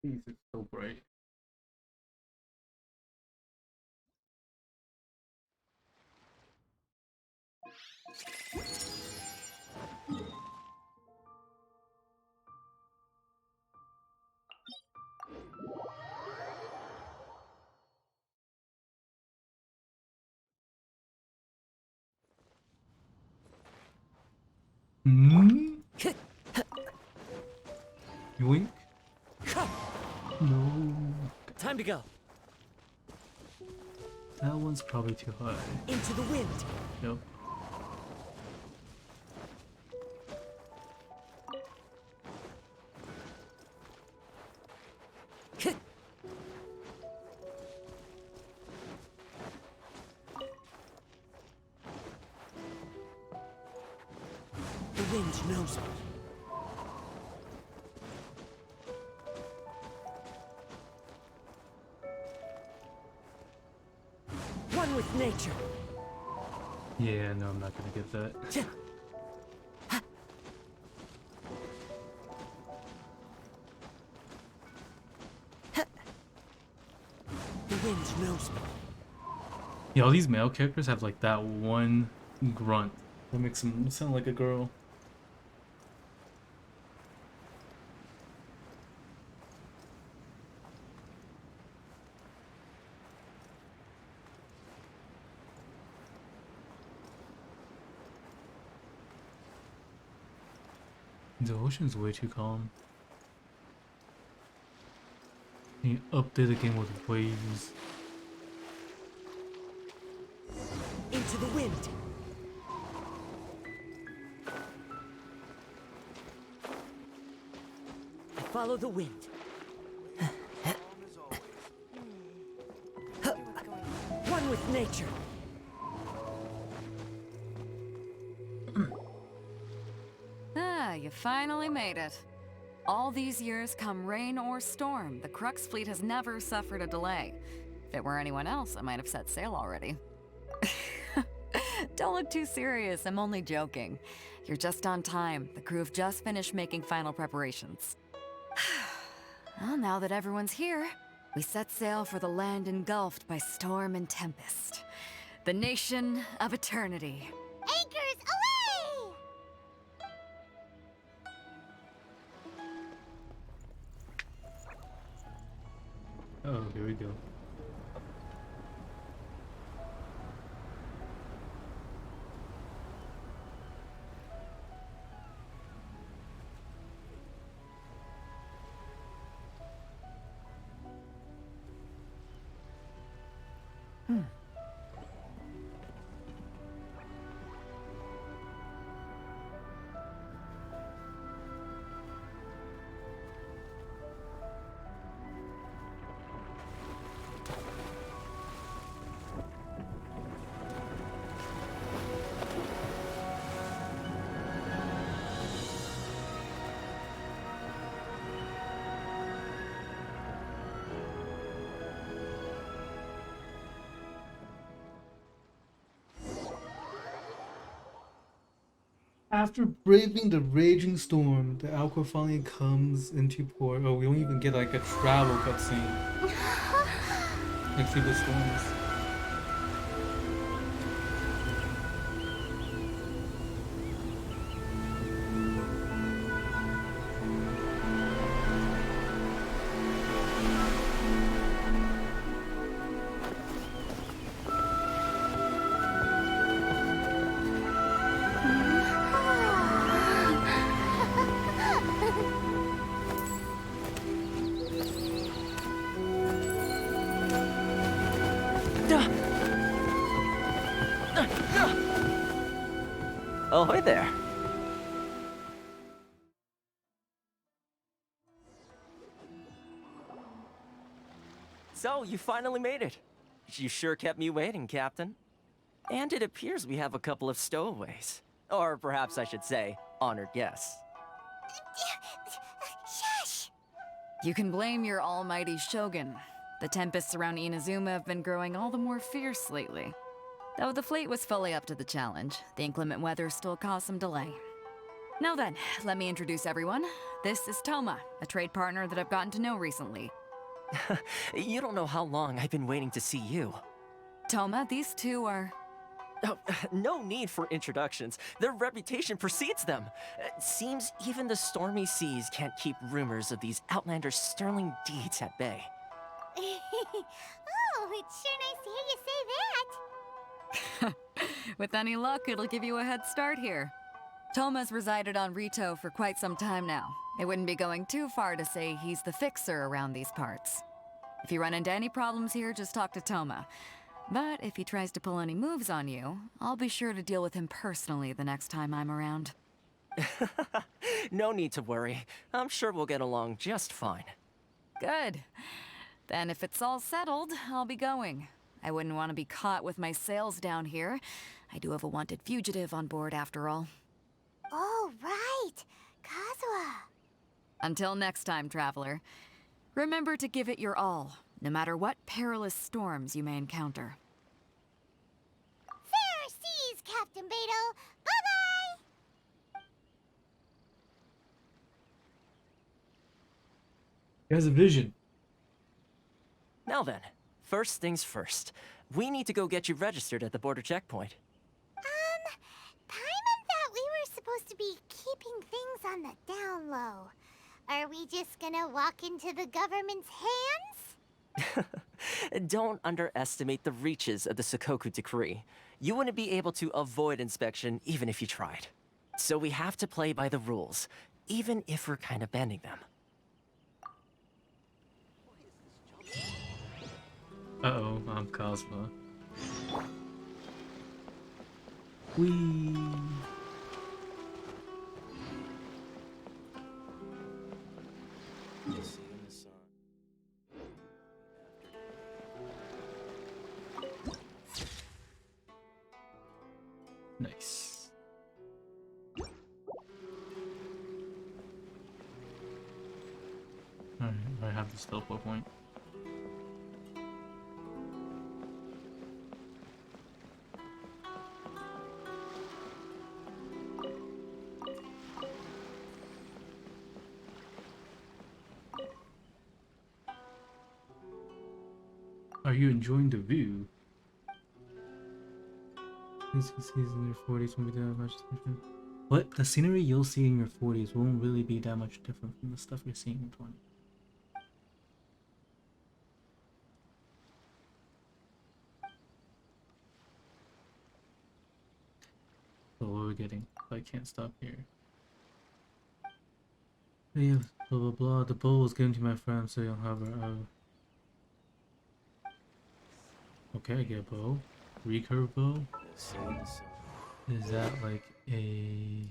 Jeez, it's so bright. Hmm? Yoink? No. Time to go. That one's probably too high. Into the wind. Yep. The wind knows me. One with nature. Yeah, no, I'm not gonna get that. The wind knows me. Yeah, all these male characters have like that one grunt that makes them sound like a girl. The ocean's way too calm. You update the game with waves. Into the wind. I follow the wind. One with nature. Ah, you finally made it. All these years, come rain or storm, the Crux fleet has never suffered a delay. If it were anyone else, I might have set sail already. Don't look too serious, I'm only joking. You're just on time. The crew have just finished making final preparations. Well, now that everyone's here, we set sail for the land engulfed by storm and tempest. The nation of eternity. Anchors away! Oh, here we go. After braving the raging storm, the Alcor finally comes into port. Oh, we don't even get like a travel cutscene. Like through the storms. Ahoy there. So, you finally made it. You sure kept me waiting, Captain. And it appears we have a couple of stowaways. Or perhaps I should say, honored guests. Shush! You can blame your almighty Shogun. The tempests around Inazuma have been growing all the more fierce lately. Though the fleet was fully up to the challenge, the inclement weather still caused some delay. Now then, let me introduce everyone. This is Toma, a trade partner that I've gotten to know recently. You don't know how long I've been waiting to see you. Toma, these two are... Oh, no need for introductions. Their reputation precedes them. Seems even the stormy seas can't keep rumors of these Outlanders' sterling deeds at bay. Oh, it's sure nice to hear you say that. With any luck, it'll give you a head start here. Toma's resided on Rito for quite some time now. It wouldn't be going too far to say he's the fixer around these parts. If you run into any problems here, just talk to Toma. But if he tries to pull any moves on you, I'll be sure to deal with him personally the next time I'm around. No need to worry. I'm sure we'll get along just fine. Good. Then if it's all settled, I'll be going. I wouldn't want to be caught with my sails down here. I do have a wanted fugitive on board after all. Oh, right. Kazuha. Until next time, traveler. Remember to give it your all, no matter what perilous storms you may encounter. Fair seas, Captain Beidou. Bye-bye. He has a vision. Now then, first things first. We need to go get you registered at the border checkpoint. Paimon thought we were supposed to be keeping things on the down low. Are we just gonna walk into the government's hands? Don't underestimate the reaches of the Sakoku Decree. You wouldn't be able to avoid inspection even if you tried. So we have to play by the rules, even if we're kind of bending them. Uh-oh, I'm Cosmo. Whee! Nice. Alright, I have this teleport point. Are you enjoying the view? This is in your 40s won't be that much different. What? The scenery you'll see in your 40s won't really be that much different from the stuff you're seeing in 20. So what are we getting? I can't stop here. Yeah, blah blah blah. The bowl was given to my friend, so you'll have her. Okay, I get a bow. Recurve bow. Is that like a...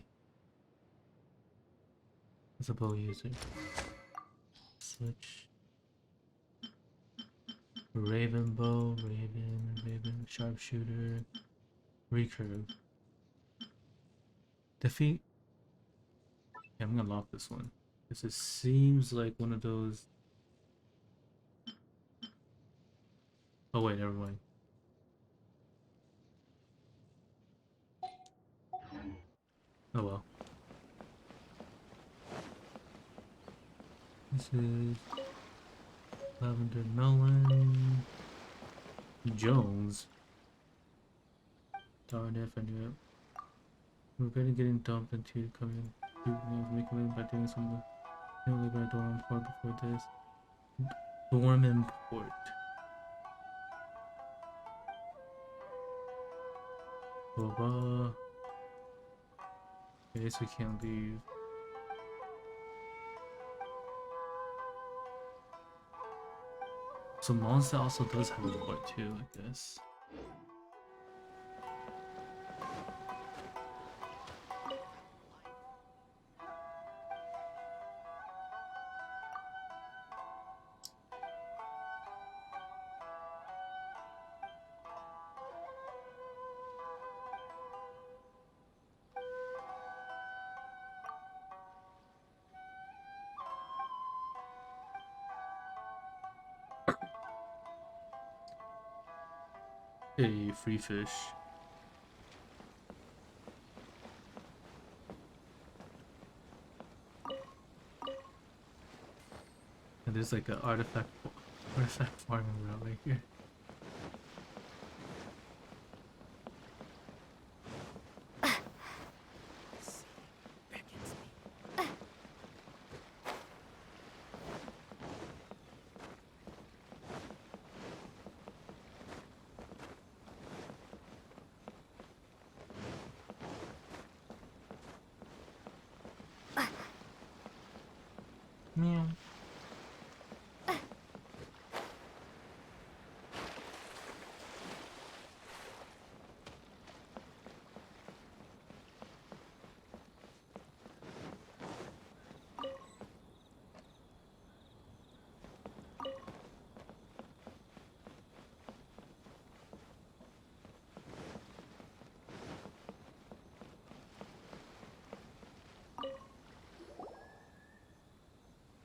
What's a bow user? Switch. Raven bow, Raven, sharpshooter, recurve. Defeat. Yeah, I'm gonna lock this one. Because it seems like one of those... Oh wait, never mind. Oh well. This is Lavender Melon Jones. Darn if I knew it. We're gonna getting dumped into coming to make a living by doing some of the labor at Dorm Port before this. Dorman Port. Blah blah. I guess we can't leave. So Monster also does have a port too, I guess. Hey, free fish. there's like an artifact farming route right here. Meow.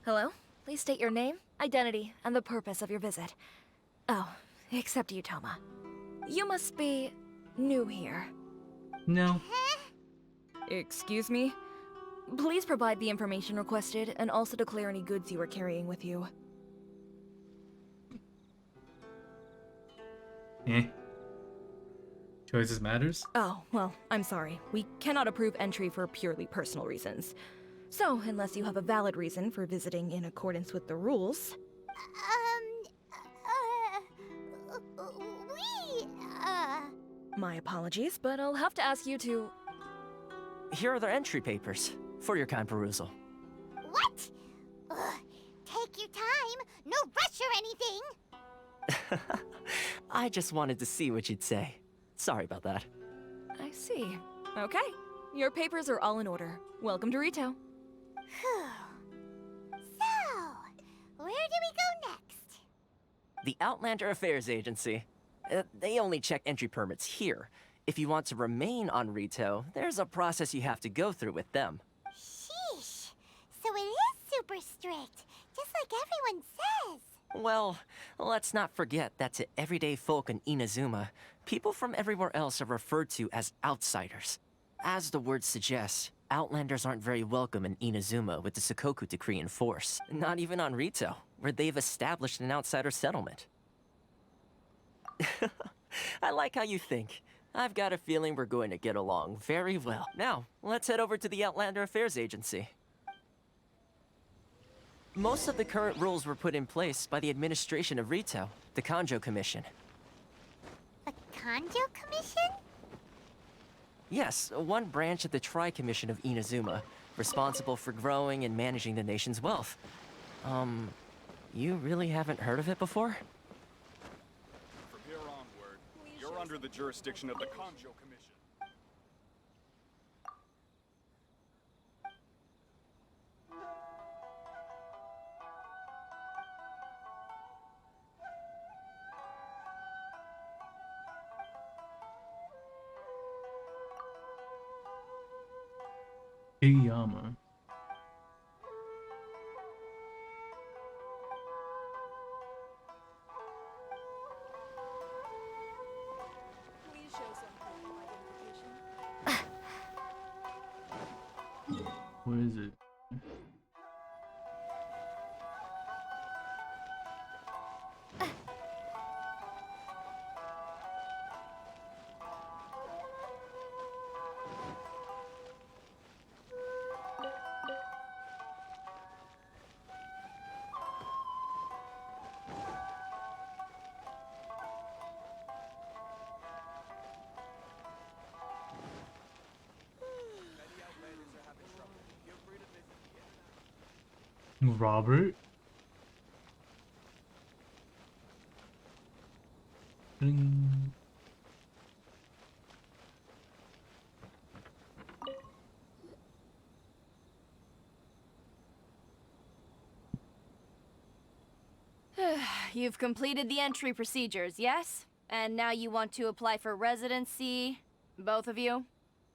Hello? Please state your name, identity, and the purpose of your visit. Oh, except you, Toma. You must be new here. No. Excuse me? Please provide the information requested and also declare any goods you are carrying with you. Eh. Choices matters? Oh, well, I'm sorry. We cannot approve entry for purely personal reasons. So, unless you have a valid reason for visiting in accordance with the rules... My apologies, but I'll have to ask you to... Here are their entry papers for your kind perusal. What? Ugh, take your time. No rush or anything. I just wanted to see what you'd say. Sorry about that. I see. Okay. Your papers are all in order. Welcome to Rito. So, where do we go next? The Outlander Affairs Agency. They only check entry permits here. If you want to remain on Rito, there's a process you have to go through with them. Sheesh. So it is super strict, just like everyone says. Well, let's not forget that to everyday folk in Inazuma, people from everywhere else are referred to as outsiders. As the word suggests, Outlanders aren't very welcome in Inazuma with the Sakoku Decree in force. Not even on Rito, where they've established an outsider settlement. I like how you think. I've got a feeling we're going to get along very well. Now, let's head over to the Outlander Affairs Agency. Most of the current rules were put in place by the administration of Rito, the Kanjo Commission. The Kanjo Commission? Yes, one branch of the Tri-Commission of Inazuma, responsible for growing and managing the nation's wealth. You really haven't heard of it before? From here onward, you're under the jurisdiction of the Kanjo Commission. Igiyama. Please show some proof of identification. Where is it? Robert? Ding. You've completed the entry procedures, yes? And now you want to apply for residency? Both of you?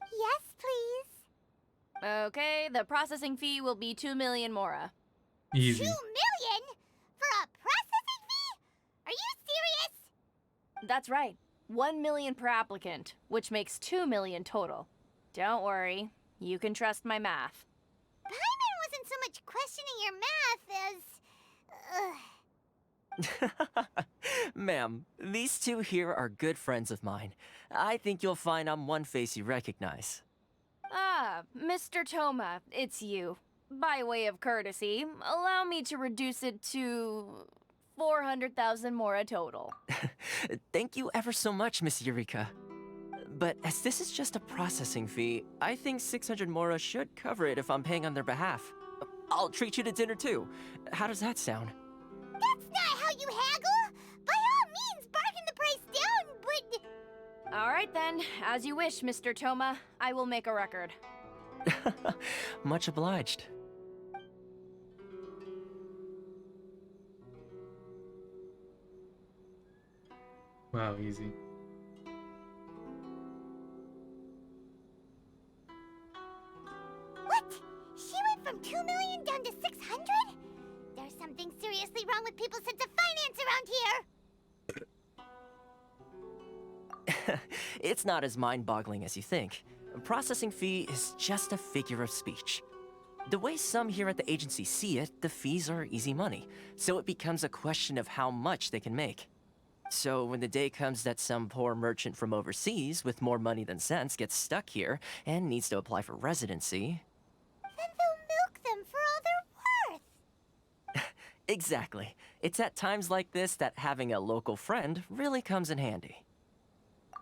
Yes, please. Okay, the processing fee will be 2 million mora. 2 Easy. million? For a processing fee? Are you serious? That's right. 1 million per applicant, which makes 2 million total. Don't worry, you can trust my math. Paimon wasn't so much questioning your math as... Ma'am, these two here are good friends of mine. I think you'll find I'm one face you recognize. Ah, Mr. Toma, it's you. By way of courtesy, allow me to reduce it to 400,000 mora total. Thank you ever so much, Miss Eureka. But as this is just a processing fee, I think 600 mora should cover it if I'm paying on their behalf. I'll treat you to dinner too. How does that sound? That's not how you haggle! By all means, bargain the price down, but... All right then, as you wish, Mr. Toma. I will make a record. Much obliged. Wow, easy. What? She went from 2 million down to 600? There's something seriously wrong with people's sense of finance around here! It's not as mind-boggling as you think. A processing fee is just a figure of speech. The way some here at the agency see it, the fees are easy money, so it becomes a question of how much they can make. So when the day comes that some poor merchant from overseas with more money than sense gets stuck here and needs to apply for residency... Then they'll milk them for all they're worth! Exactly. It's at times like this that having a local friend really comes in handy.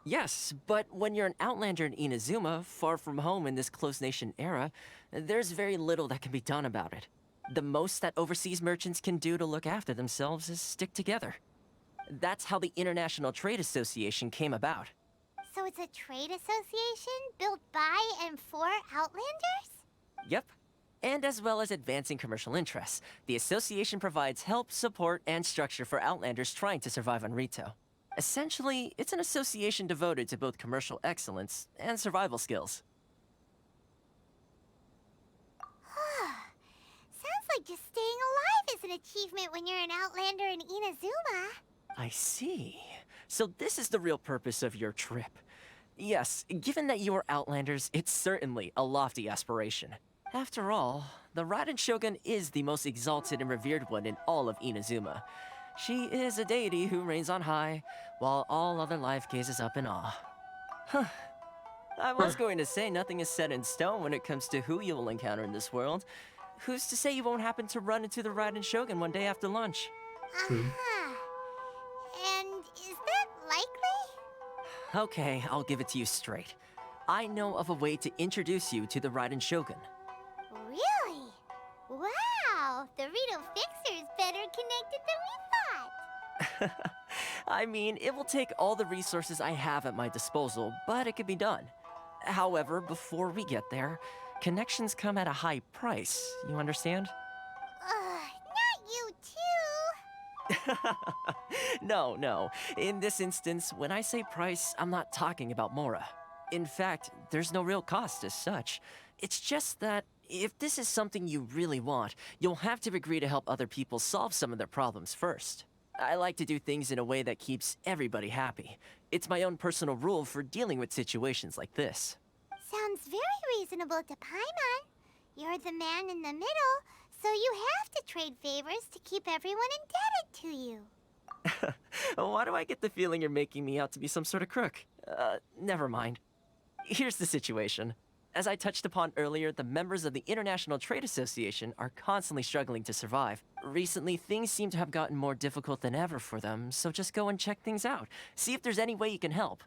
Yes, but when you're an outlander in Inazuma, far from home in this closed nation era, there's very little that can be done about it. The most that overseas merchants can do to look after themselves is stick together. That's how the International Trade Association came about. So it's a trade association built by and for Outlanders? Yep. And as well as advancing commercial interests, the association provides help, support, and structure for Outlanders trying to survive on Rito. Essentially, it's an association devoted to both commercial excellence and survival skills. Sounds like just staying alive is an achievement when you're an Outlander in Inazuma. I see. So this is the real purpose of your trip. Yes, given that you are Outlanders, it's certainly a lofty aspiration. After all, the Raiden Shogun is the most exalted and revered one in all of Inazuma. She is a deity who reigns on high, while all other life gazes up in awe. Huh. I was going to say nothing is set in stone when it comes to who you will encounter in this world. Who's to say you won't happen to run into the Raiden Shogun one day after lunch? True. And is that likely? Okay, I'll give it to you straight. I know of a way to introduce you to the Raiden Shogun. Really? Wow, the Rito Fixer's better connected than we thought. I mean, it will take all the resources I have at my disposal, but it could be done. However, before we get there, connections come at a high price, you understand? Not you too. No. In this instance, when I say price, I'm not talking about Mora. In fact, there's no real cost as such. It's just that if this is something you really want, you'll have to agree to help other people solve some of their problems first. I like to do things in a way that keeps everybody happy. It's my own personal rule for dealing with situations like this. Sounds very reasonable to Paimon. You're the man in the middle, so you have to trade favors to keep everyone indebted to you. Why do I get the feeling you're making me out to be some sort of crook? Never mind. Here's the situation. As I touched upon earlier, the members of the International Trade Association are constantly struggling to survive. Recently, things seem to have gotten more difficult than ever for them, so just go and check things out. See if there's any way you can help.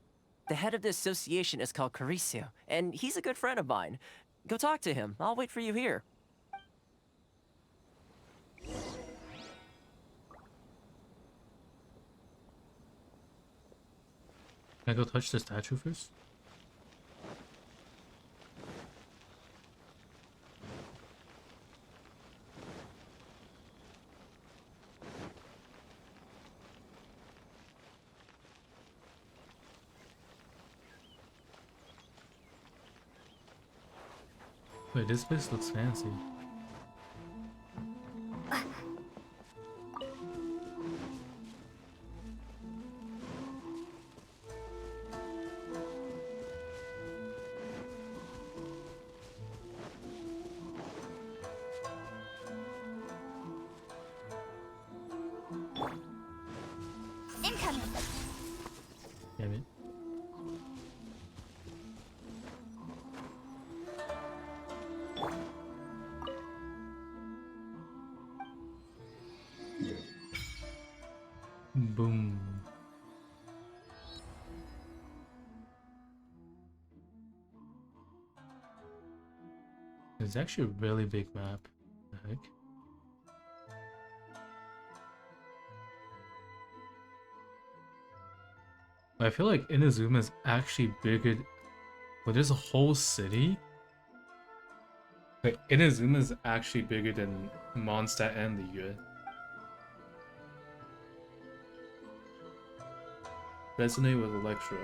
The head of the association is called Caricio, and he's a good friend of mine. Go talk to him. I'll wait for you here. Can I go touch the statue first? Wait, this place looks fancy. Damn it. Boom. It's actually a really big map. The heck? I feel like Inazuma is actually bigger. Well, there's a whole city. Like Inazuma is actually bigger than Mondstadt and Liyue. Resonate with Electra.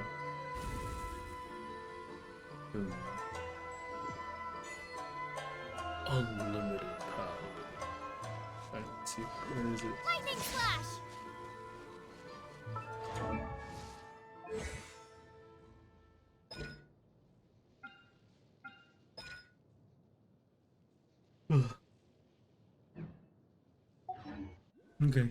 Boom. Unlimited power. Alright, let's see. Where is it? Lightning slash! Ugh. Okay.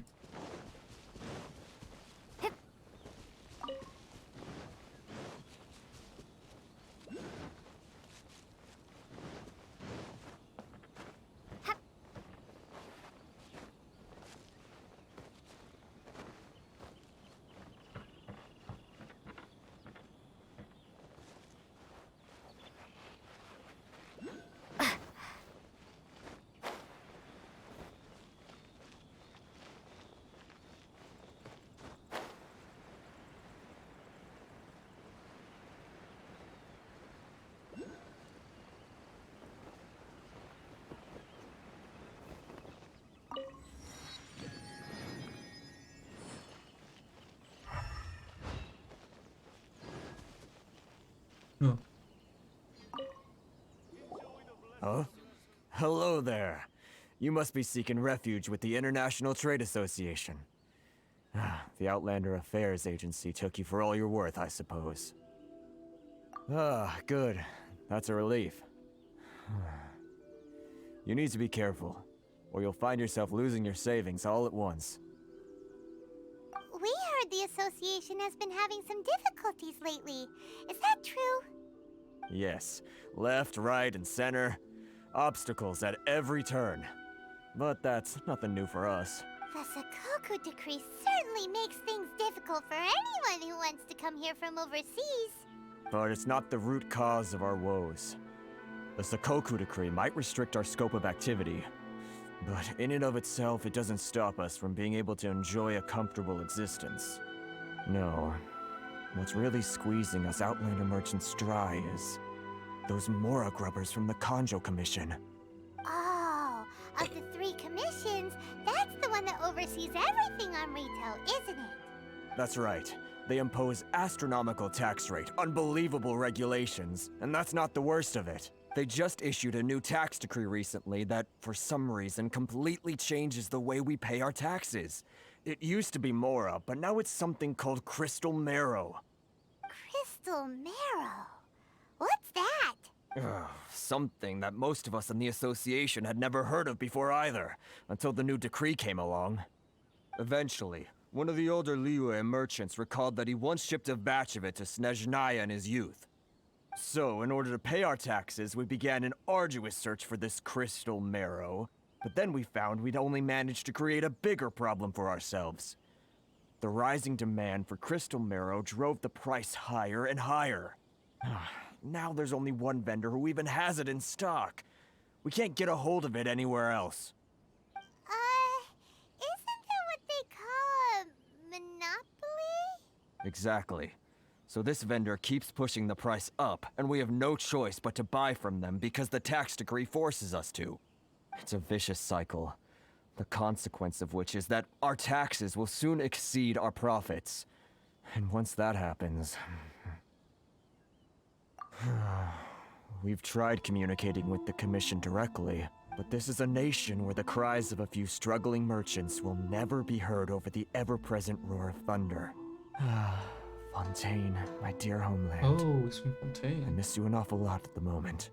Oh. Huh? Hello there. You must be seeking refuge with the International Trade Association. The Outlander Affairs Agency took you for all you're worth, I suppose. Ah, good. That's a relief. You need to be careful, or you'll find yourself losing your savings all at once. We heard the association has been having some difficulties lately. Is that true? Yes, left, right, and center. Obstacles at every turn. But that's nothing new for us. The Sakoku Decree certainly makes things difficult for anyone who wants to come here from overseas. But it's not the root cause of our woes. The Sakoku Decree might restrict our scope of activity, but in and of itself, it doesn't stop us from being able to enjoy a comfortable existence. No. What's really squeezing us Outlander merchants dry is those Mora grubbers from the Kanjo Commission. Oh, of the 3 commissions, that's the one that oversees everything on retail, isn't it? That's right. They impose astronomical tax rate, unbelievable regulations, and that's not the worst of it. They just issued a new tax decree recently that, for some reason, completely changes the way we pay our taxes. It used to be Mora, but now it's something called Crystal Marrow. Crystal Marrow? What's that? Something that most of us in the association had never heard of before either, until the new decree came along. Eventually, one of the older Liyue merchants recalled that he once shipped a batch of it to Snezhnaya in his youth. So, in order to pay our taxes, we began an arduous search for this Crystal Marrow. But then we found we'd only managed to create a bigger problem for ourselves. The rising demand for Crystal Marrow drove the price higher and higher. Now there's only one vendor who even has it in stock. We can't get a hold of it anywhere else. Isn't that what they call a monopoly? Exactly. So this vendor keeps pushing the price up, and we have no choice but to buy from them because the tax decree forces us to. It's a vicious cycle, the consequence of which is that our taxes will soon exceed our profits. And once that happens... We've tried communicating with the Commission directly, but this is a nation where the cries of a few struggling merchants will never be heard over the ever-present roar of thunder. Fontaine, my dear homeland. Oh, it's from I Fontaine. miss you an awful lot at the moment.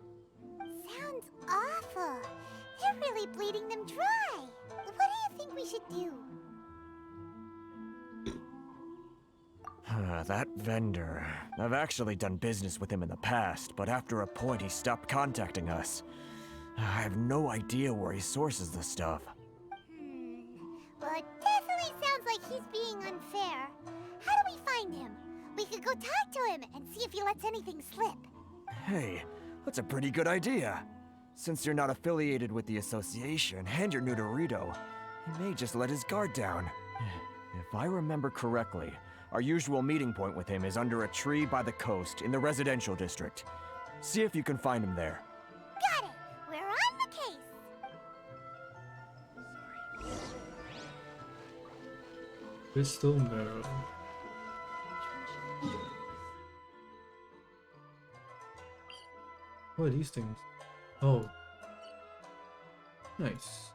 Sounds awful. They're really bleeding them dry. What do you think we should do? That vendor. I've actually done business with him in the past, but after a point he stopped contacting us. I have no idea where he sources the stuff. Well, it definitely sounds like he's being unfair. How do we find him? We could go talk to him and see if he lets anything slip. Hey, that's a pretty good idea. Since you're not affiliated with the association and you're new to Rito, he may just let his guard down. If I remember correctly, our usual meeting point with him is under a tree by the coast in the residential district. See if you can find him there. Got it! We're on the case! Crystal Marrow. What are these things? Oh. Nice.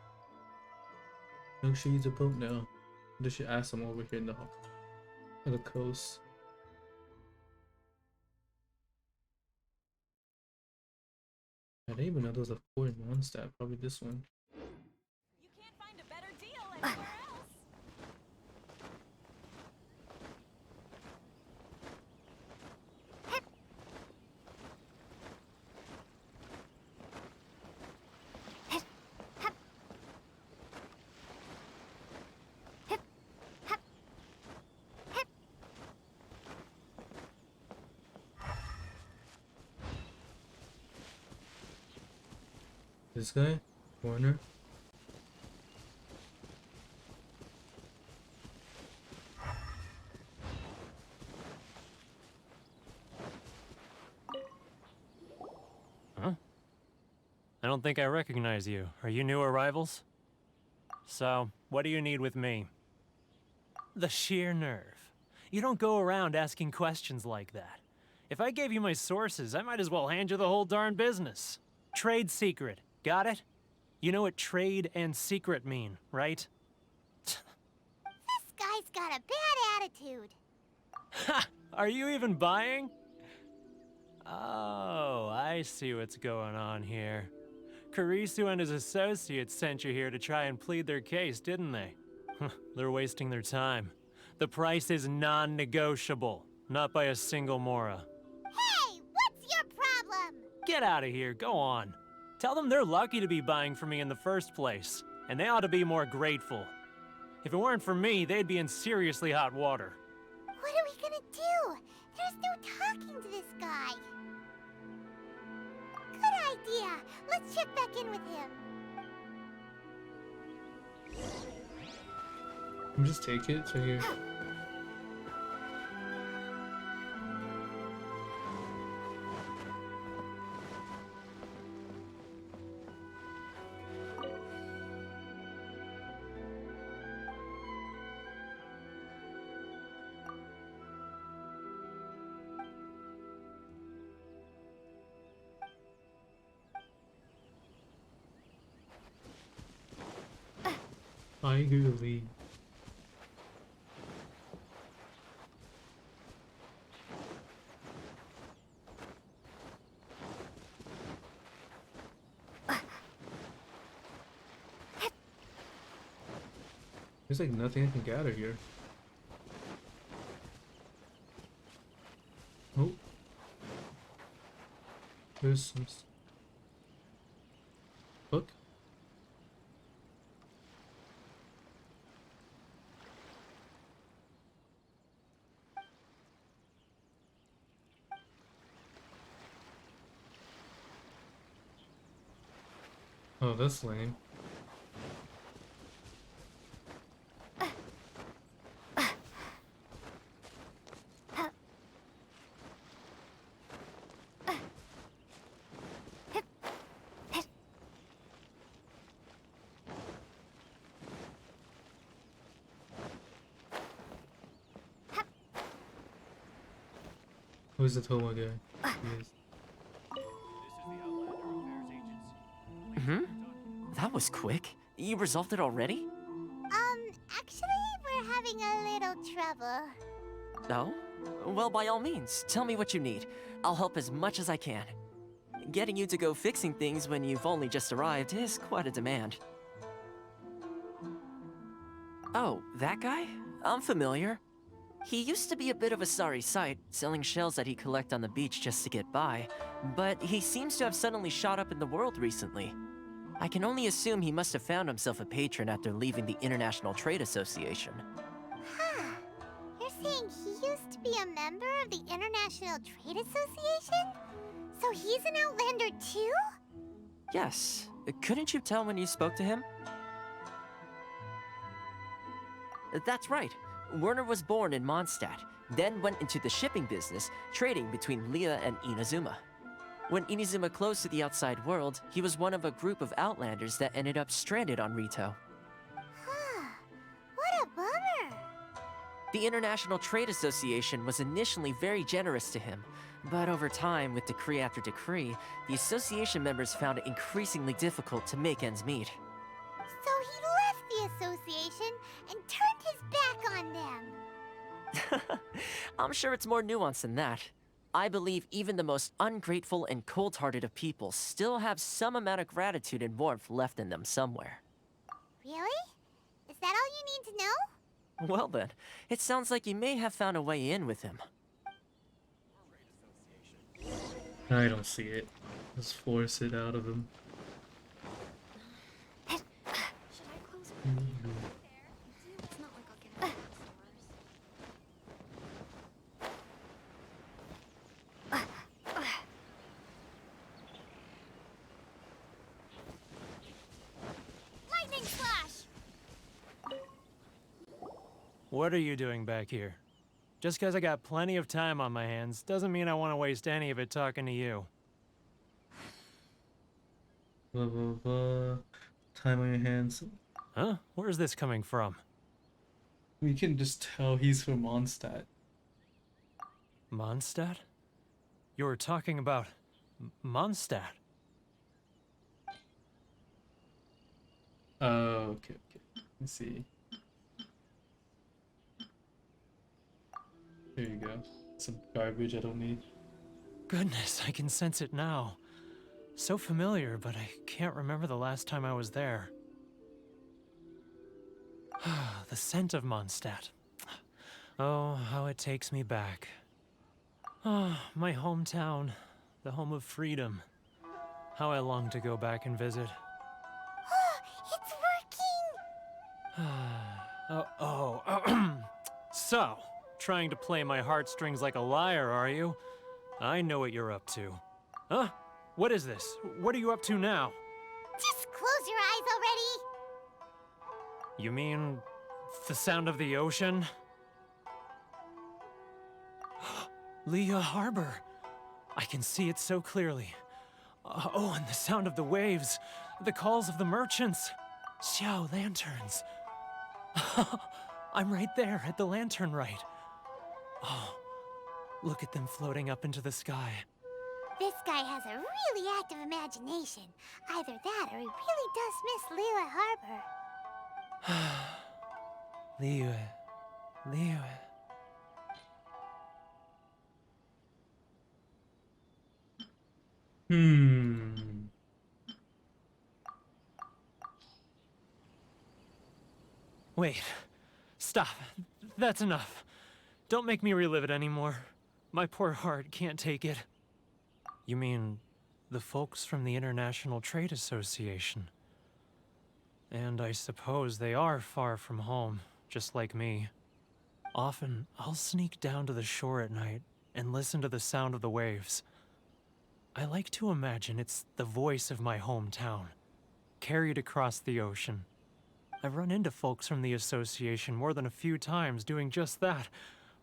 Young should use a boat now. They should ask them over here now. On the coast. I didn't even know there was a 4-in-1 stat. Probably this one. You can't find a better deal anywhere else. This guy? Corner? Huh? I don't think I recognize you. Are you new arrivals? So, what do you need with me? The sheer nerve. You don't go around asking questions like that. If I gave you my sources, I might as well hand you the whole darn business. Trade secret. Got it? You know what trade and secret mean, right? This guy's got a bad attitude. Ha! Are you even buying? Oh, I see what's going on here. Karisu and his associates sent you here to try and plead their case, didn't they? They're wasting their time. The price is non-negotiable, not by a single Mora. Hey, what's your problem? Get out of here, go on. Tell them they're lucky to be buying from me in the first place, and they ought to be more grateful. If it weren't for me, they'd be in seriously hot water. What are we gonna do? There's no talking to this guy. Good idea. Let's check back in with him. Just take it. So here. I agree. There's like nothing I can gather here. Oh. There's some book. Oh, that's lame. Who's the Toma guy? He is. That was quick. You resolved it already? Actually, we're having a little trouble. Oh? Well, by all means, tell me what you need. I'll help as much as I can. Getting you to go fixing things when you've only just arrived is quite a demand. Oh, that guy? I'm familiar. He used to be a bit of a sorry sight, selling shells that he'd collect on the beach just to get by, but he seems to have suddenly shot up in the world recently. I can only assume he must have found himself a patron after leaving the International Trade Association. Huh. You're saying he used to be a member of the International Trade Association? So he's an Outlander too? Yes. Couldn't you tell when you spoke to him? That's right. Werner was born in Mondstadt, then went into the shipping business, trading between Leah and Inazuma. When Inazuma closed to the outside world, he was one of a group of Outlanders that ended up stranded on Rito. Huh. What a bummer. The International Trade Association was initially very generous to him, but over time, with decree after decree, the association members found it increasingly difficult to make ends meet. So he left the association and turned his back on them. I'm sure it's more nuanced than that. I believe even the most ungrateful and cold-hearted of people still have some amount of gratitude and warmth left in them somewhere. Really? Is that all you need to know? Well then, it sounds like you may have found a way in with him. I don't see it. Just force it out of him. Lightning flash! What are you doing back here? Just because I got plenty of time on my hands doesn't mean I want to waste any of it talking to you. Blah blah blah. Time on your hands. Huh? Where's this coming from? We can just tell he's from Mondstadt. Mondstadt? You were talking about Mondstadt. Oh, okay. Let's see. There you go. Some garbage I don't need. Goodness, I can sense it now. So familiar, but I can't remember the last time I was there. The scent of Mondstadt. Oh, how it takes me back. Oh, my hometown, the home of freedom. How I long to go back and visit. It's working! So, trying to play my heartstrings like a liar, are you? I know what you're up to. Huh? What is this? What are you up to now? Just close your eyes already! You mean the sound of the ocean? Leah Harbor. I can see it so clearly. Oh, and the sound of the waves. The calls of the merchants. Xiao lanterns. I'm right there at the lantern right. Oh, look at them floating up into the sky. This guy has a really active imagination. Either that or he really does miss Liyue Harbor. Liyue. Wait. Stop. That's enough. Don't make me relive it anymore. My poor heart can't take it. You mean the folks from the International Trade Association? And I suppose they are far from home, just like me. Often, I'll sneak down to the shore at night and listen to the sound of the waves. I like to imagine it's the voice of my hometown, carried across the ocean. I've run into folks from the association more than a few times doing just that,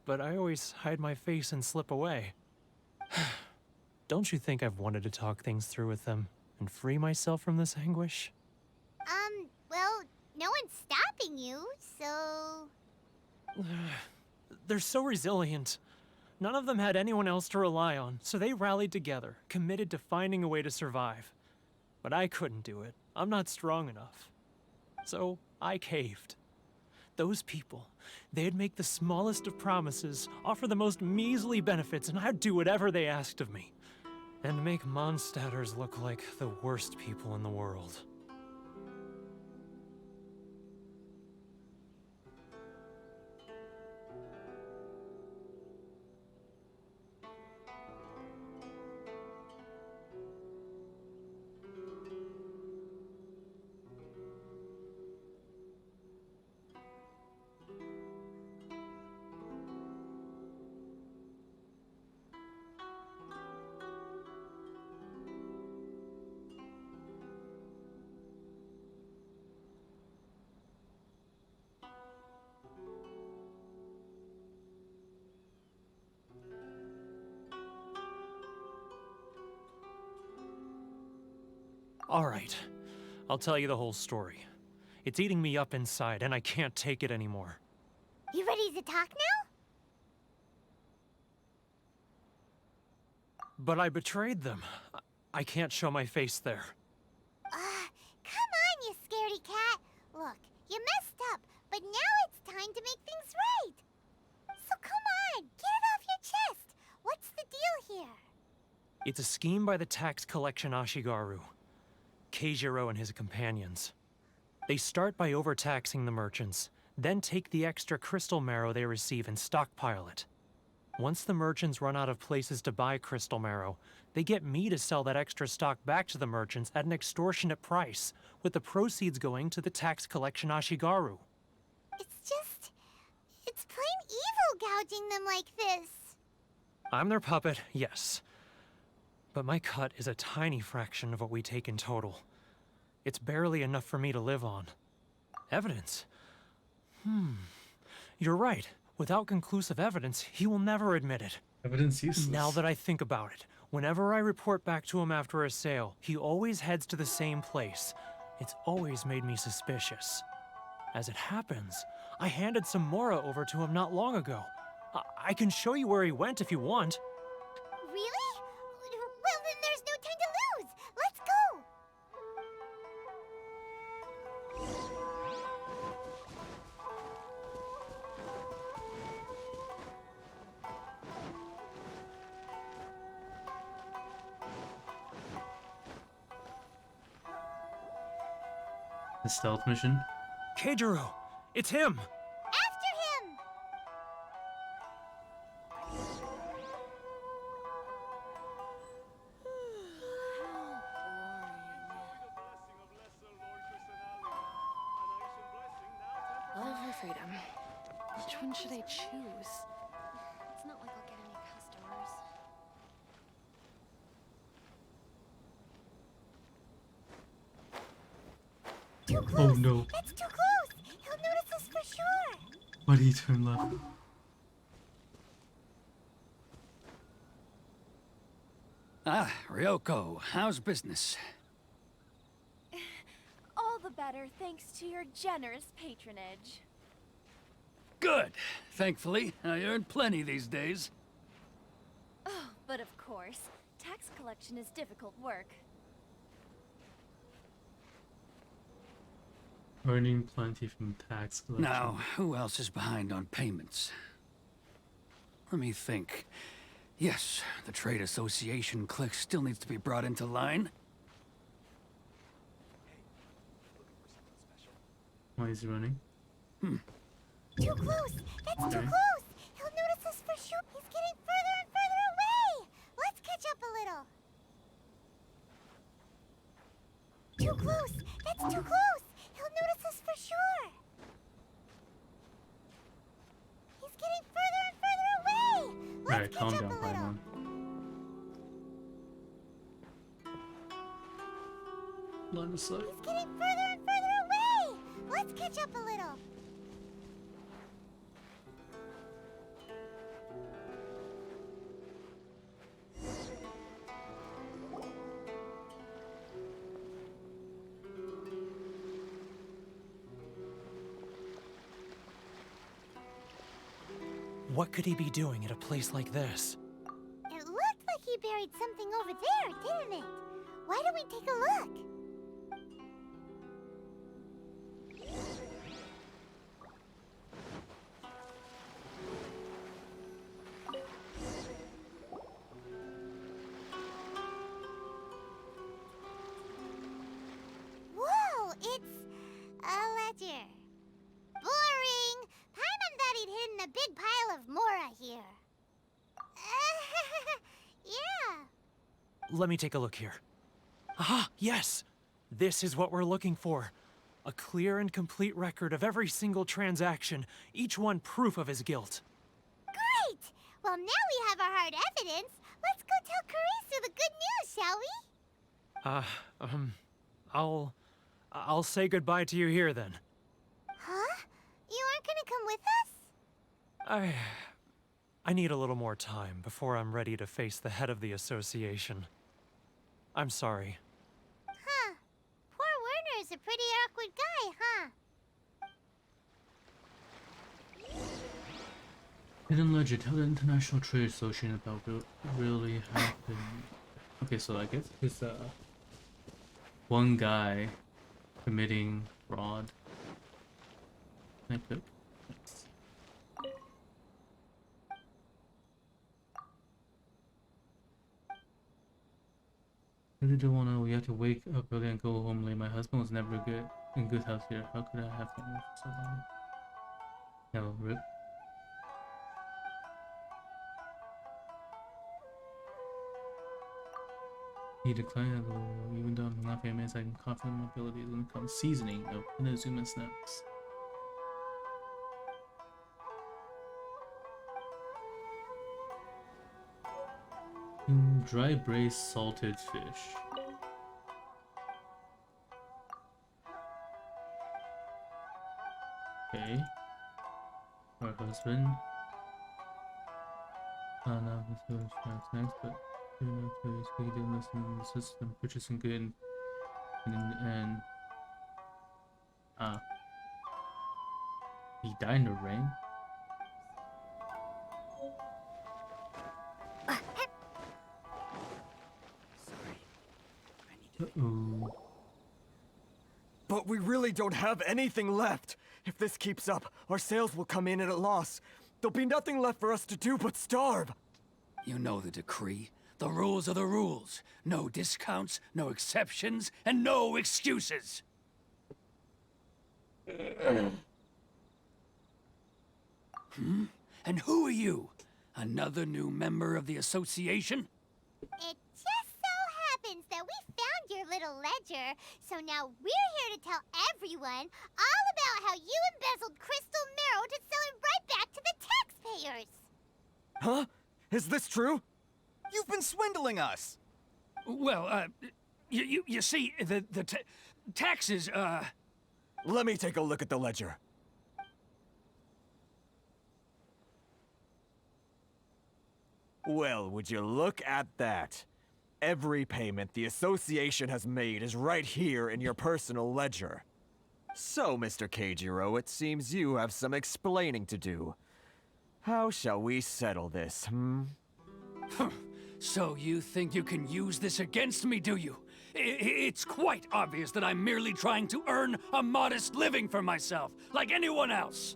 but I always hide my face and slip away. Don't you think I've wanted to talk things through with them and free myself from this anguish? Well, no one's stopping you, so... They're so resilient. None of them had anyone else to rely on, so they rallied together, committed to finding a way to survive. But I couldn't do it. I'm not strong enough. So I caved. Those people, they'd make the smallest of promises, offer the most measly benefits, and I'd do whatever they asked of me. And make Mondstadters look like the worst people in the world. All right. I'll tell you the whole story. It's eating me up inside, and I can't take it anymore. You ready to talk now? But I betrayed them. I can't show my face there. Come on, you scaredy cat. Look, you messed up, but now it's time to make things right. So come on, get it off your chest. What's the deal here? It's a scheme by the tax collection Ashigaru, Keijiro and his companions. They start by overtaxing the merchants, then take the extra crystal marrow they receive and stockpile it. Once the merchants run out of places to buy crystal marrow, they get me to sell that extra stock back to the merchants at an extortionate price, with the proceeds going to the tax collection Ashigaru. It's plain evil gouging them like this. I'm their puppet, yes. But my cut is a tiny fraction of what we take in total. It's barely enough for me to live on. Evidence? You're right. Without conclusive evidence, he will never admit it. Evidence useless. Now that I think about it, whenever I report back to him after a sale, he always heads to the same place. It's always made me suspicious. As it happens, I handed some Mora over to him not long ago. I can show you where he went if you want. Really? Well, then there's no time to lose. Let's go. The stealth mission. Keijiro! It's him! After him. Love or freedom? Which one should I choose? It's not like I'll get any customers. Too Oh close. no. That's too close. He'll notice us for sure. Why did he turn left? Ah, Ryoko, how's business? All the better thanks to your generous patronage. Good. Thankfully, I earn plenty these days. Oh, but of course, tax collection is difficult work. Earning plenty from tax collection. Now, who else is behind on payments? Let me think. Yes, the Trade Association clique still needs to be brought into line. Why is he running? Too close. That's too Okay. close. He'll notice us for sure. He's getting further and further away. Let's catch up a little. Too close. That's too close. He'll notice us for sure. He's getting further and further away. Let's Alright, catch calm up down, a little. Paimon. Line of sight. He's getting further and further away. Let's catch up a little. What could he be doing at a place like this? It looked like he buried something over there, didn't it? Why don't we take a look? Whoa, it's a ledger. Boring. Paimon thought he'd hidden a big pile of Mora here. Yeah. Let me take a look here. Ah, yes! This is what we're looking for. A clear and complete record of every single transaction, each one proof of his guilt. Great! Well, now we have our hard evidence. Let's go tell Karisu the good news, shall we? I'll say goodbye to you here then. Huh? You aren't gonna come with us? I need a little more time before I'm ready to face the head of the association. I'm sorry. Huh. awkward guy, huh? Hidden Ledger, tell the International Trade Association about what really happened. Okay, so I guess it's one guy committing fraud. Can I cook? Yes. I really don't wanna. We have to wake up early and go home late. My husband was never good in good health here. How could I have family for so long? No, rip. He declined a little, even though I'm not famous, I'm confident in my abilities when it comes to seasoning of Inazuma snacks. Dry braised salted fish. Okay. Our husband. No, this was snacks, but we didn't listen to the system, purchasing good and he died in the rain. Uh-oh. But we really don't have anything left. If this keeps up, our sales will come in at a loss. There'll be nothing left for us to do but starve. You know the decree. The rules are the rules. No discounts, no exceptions, and no excuses. And who are you? Another new member of the association? It just so happens that we found your little ledger, so now we're here to tell everyone all about how you embezzled crystal marrow to sell it right back to the taxpayers. Huh? Is this true? You've been swindling us! Well, you see, the taxes, Let me take a look at the ledger. Well, would you look at that? Every payment the association has made is right here in your personal ledger. So, Mr. Keijiro, it seems you have some explaining to do. How shall we settle this, So you think you can use this against me, do you? It's quite obvious that I'm merely trying to earn a modest living for myself, like anyone else.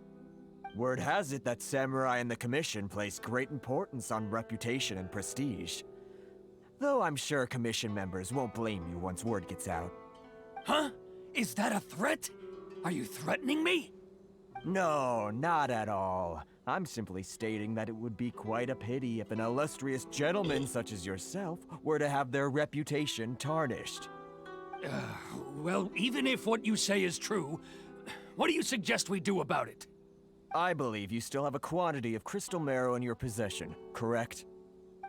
Word has it that Samurai and the Commission place great importance on reputation and prestige. Though I'm sure Commission members won't blame you once word gets out. Huh? Is that a threat? Are you threatening me? No, not at all. I'm simply stating that it would be quite a pity if an illustrious gentleman such as yourself were to have their reputation tarnished. Well, even if what you say is true, what do you suggest we do about it? I believe you still have a quantity of crystal marrow in your possession, correct?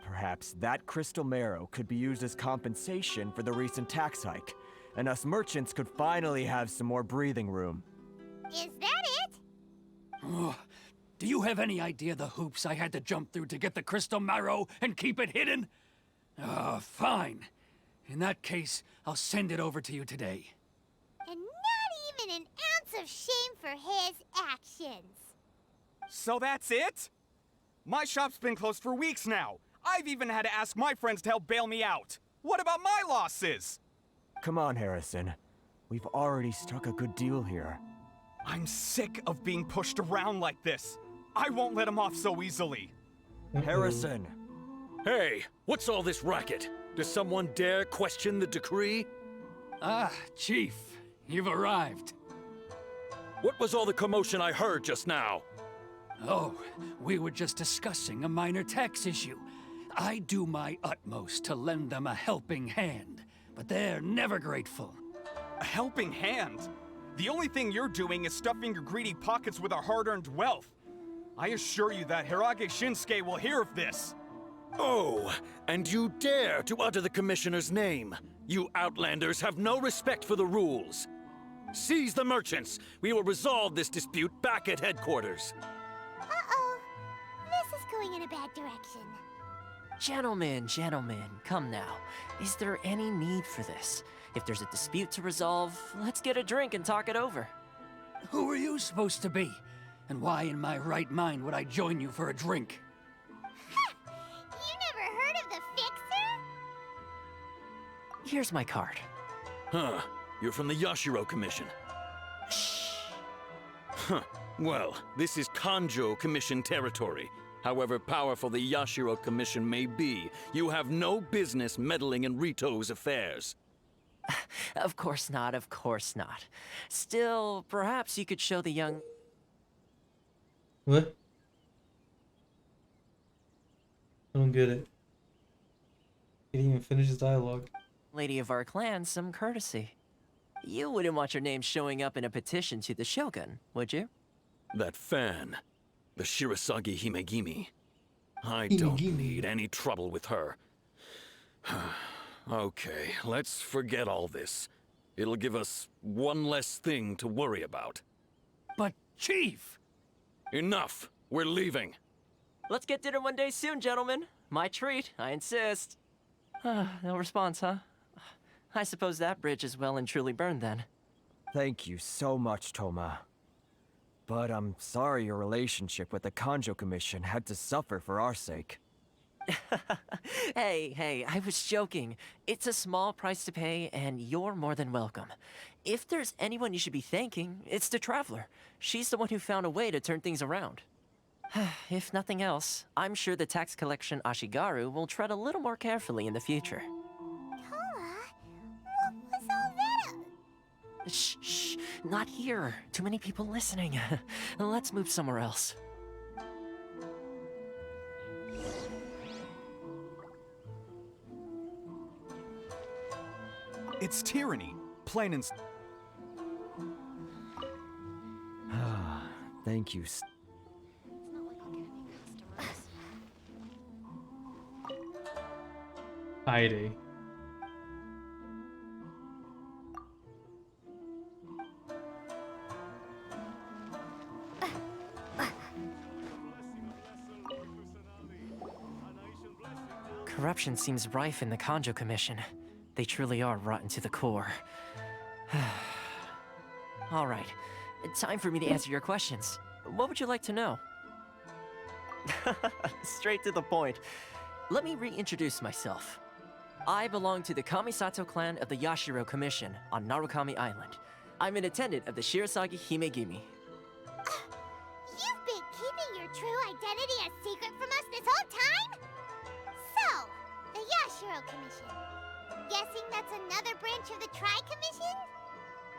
Perhaps that crystal marrow could be used as compensation for the recent tax hike, and us merchants could finally have some more breathing room. Is that it? Oh, do you have any idea the hoops I had to jump through to get the crystal marrow and keep it hidden? Fine. In that case, I'll send it over to you today. And not even an ounce of shame for his actions. So that's it? My shop's been closed for weeks now. I've even had to ask my friends to help bail me out. What about my losses? Come on, Harrison. We've already struck a good deal here. I'm sick of being pushed around like this. I won't let him off so easily. Harrison! Hey, what's all this racket? Does someone dare question the decree? Ah, Chief, you've arrived. What was all the commotion I heard just now? Oh, we were just discussing a minor tax issue. I do my utmost to lend them a helping hand, but they're never grateful. A helping hand? The only thing you're doing is stuffing your greedy pockets with our hard-earned wealth. I assure you that Hirage Shinsuke will hear of this. Oh, and you dare to utter the Commissioner's name. You Outlanders have no respect for the rules. Seize the merchants. We will resolve this dispute back at headquarters. Uh-oh. This is going in a bad direction. Gentlemen, come now. Is there any need for this? If there's a dispute to resolve, let's get a drink and talk it over. Who are you supposed to be? And why in my right mind would I join you for a drink? You never heard of the Fixer? Here's my card. Huh. You're from the Yashiro Commission. Shh. Huh. Well, this is Kanjo Commission territory. However powerful the Yashiro Commission may be, you have no business meddling in Rito's affairs. Of course not, of course not. Still, perhaps you could show the young... What? I don't get it. He didn't even finish his dialogue. lady of our clan some courtesy. You wouldn't want your name showing up in a petition to the Shogun, would you? That fan, the Shirasagi Himegimi. I don't need any trouble with her. Okay, let's forget all this. It'll give us one less thing to worry about. But, Chief! Enough! We're leaving. Let's get dinner one day soon, gentlemen. My treat, I insist. No response, huh? I suppose that bridge is well and truly burned then. Thank you so much, Toma. But I'm sorry your relationship with the Kanjo Commission had to suffer for our sake. Hey, I was joking. It's a small price to pay, and you're more than welcome. If there's anyone you should be thanking, it's the Traveler. She's the one who found a way to turn things around. If nothing else, I'm sure the tax collection Ashigaru will tread a little more carefully in the future. Toma, what was all that? Shh, not here. Too many people listening. Let's move somewhere else. It's tyranny, plain and... Thank you. Heidi. Corruption seems rife in the Kanjo Commission. They truly are rotten to the core. All right, time for me to answer your questions. What would you like to know? Straight to the point. Let me reintroduce myself. I belong to the Kamisato clan of the Yashiro Commission on Narukami Island. I'm an attendant of the Shirasagi Himegimi. You've been keeping your true identity a secret from us this whole time? So, the Yashiro Commission. Guessing that's another branch of the Tri-Commission?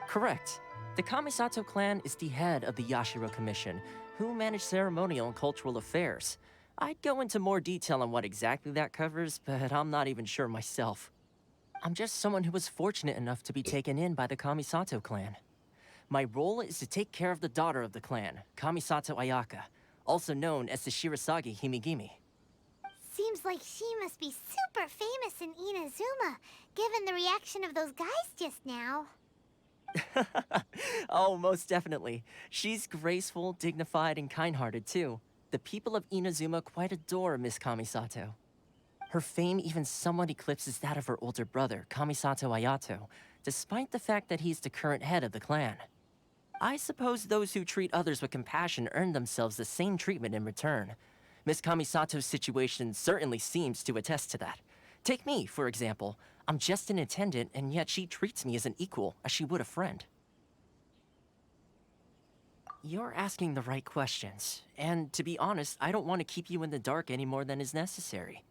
Correct. The Kamisato clan is the head of the Yashiro Commission, who manage ceremonial and cultural affairs. I'd go into more detail on what exactly that covers, but I'm not even sure myself. I'm just someone who was fortunate enough to be taken in by the Kamisato clan. My role is to take care of the daughter of the clan, Kamisato Ayaka, also known as the Shirasagi Himegimi. Seems like she must be super famous in Inazuma, given the reaction of those guys just now. Oh, most definitely. She's graceful, dignified, and kind-hearted, too. The people of Inazuma quite adore Miss Kamisato. Her fame even somewhat eclipses that of her older brother, Kamisato Ayato, despite the fact that he's the current head of the clan. I suppose those who treat others with compassion earn themselves the same treatment in return. Miss Kamisato's situation certainly seems to attest to that. Take me, for example. I'm just an attendant, and yet she treats me as an equal, as she would a friend. You're asking the right questions, and to be honest, I don't want to keep you in the dark any more than is necessary.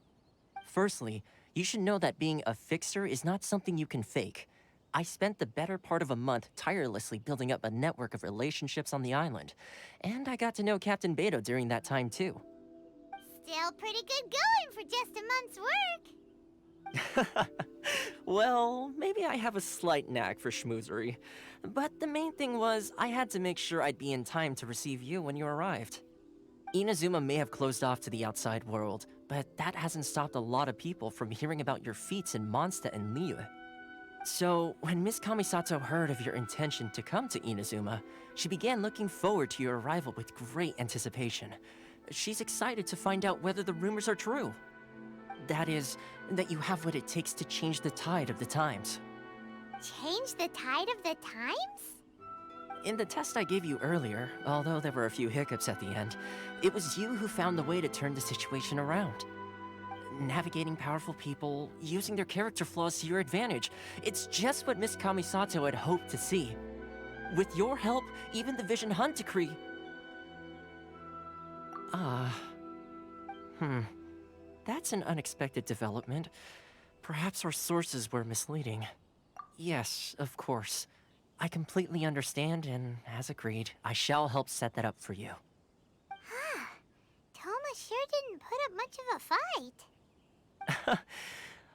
Firstly, you should know that being a fixer is not something you can fake. I spent the better part of a month tirelessly building up a network of relationships on the island, and I got to know Captain Beto during that time too. Still pretty good going for just a month's work. Well, maybe I have a slight knack for schmoozery. But the main thing was, I had to make sure I'd be in time to receive you when you arrived. Inazuma may have closed off to the outside world, but that hasn't stopped a lot of people from hearing about your feats in Mondstadt and Liyue. So, when Miss Kamisato heard of your intention to come to Inazuma, she began looking forward to your arrival with great anticipation. She's excited to find out whether the rumors are true. That is, that you have what it takes to change the tide of the times. Change the tide of the times? In the test I gave you earlier, although there were a few hiccups at the end, it was you who found the way to turn the situation around. Navigating powerful people, using their character flaws to your advantage. It's just what Miss Kamisato had hoped to see. With your help, even the Vision Hunt decree... That's an unexpected development. Perhaps our sources were misleading. Yes, of course. I completely understand, and as agreed, I shall help set that up for you. Toma sure didn't put up much of a fight.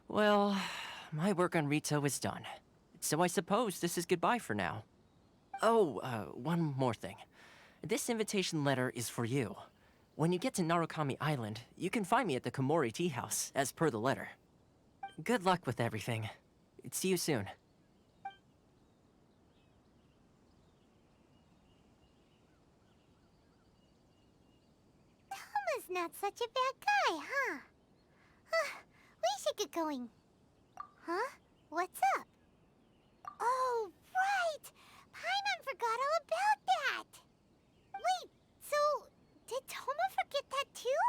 Well, my work on Rito is done. So I suppose this is goodbye for now. Oh, one more thing. This invitation letter is for you. When you get to Narukami Island, you can find me at the Komori Tea House, as per the letter. Good luck with everything. See you soon. Toma's not such a bad guy, huh? We should get going. Huh? What's up? Oh, right! Paimon forgot all about that! Wait, so... did Toma forget that too?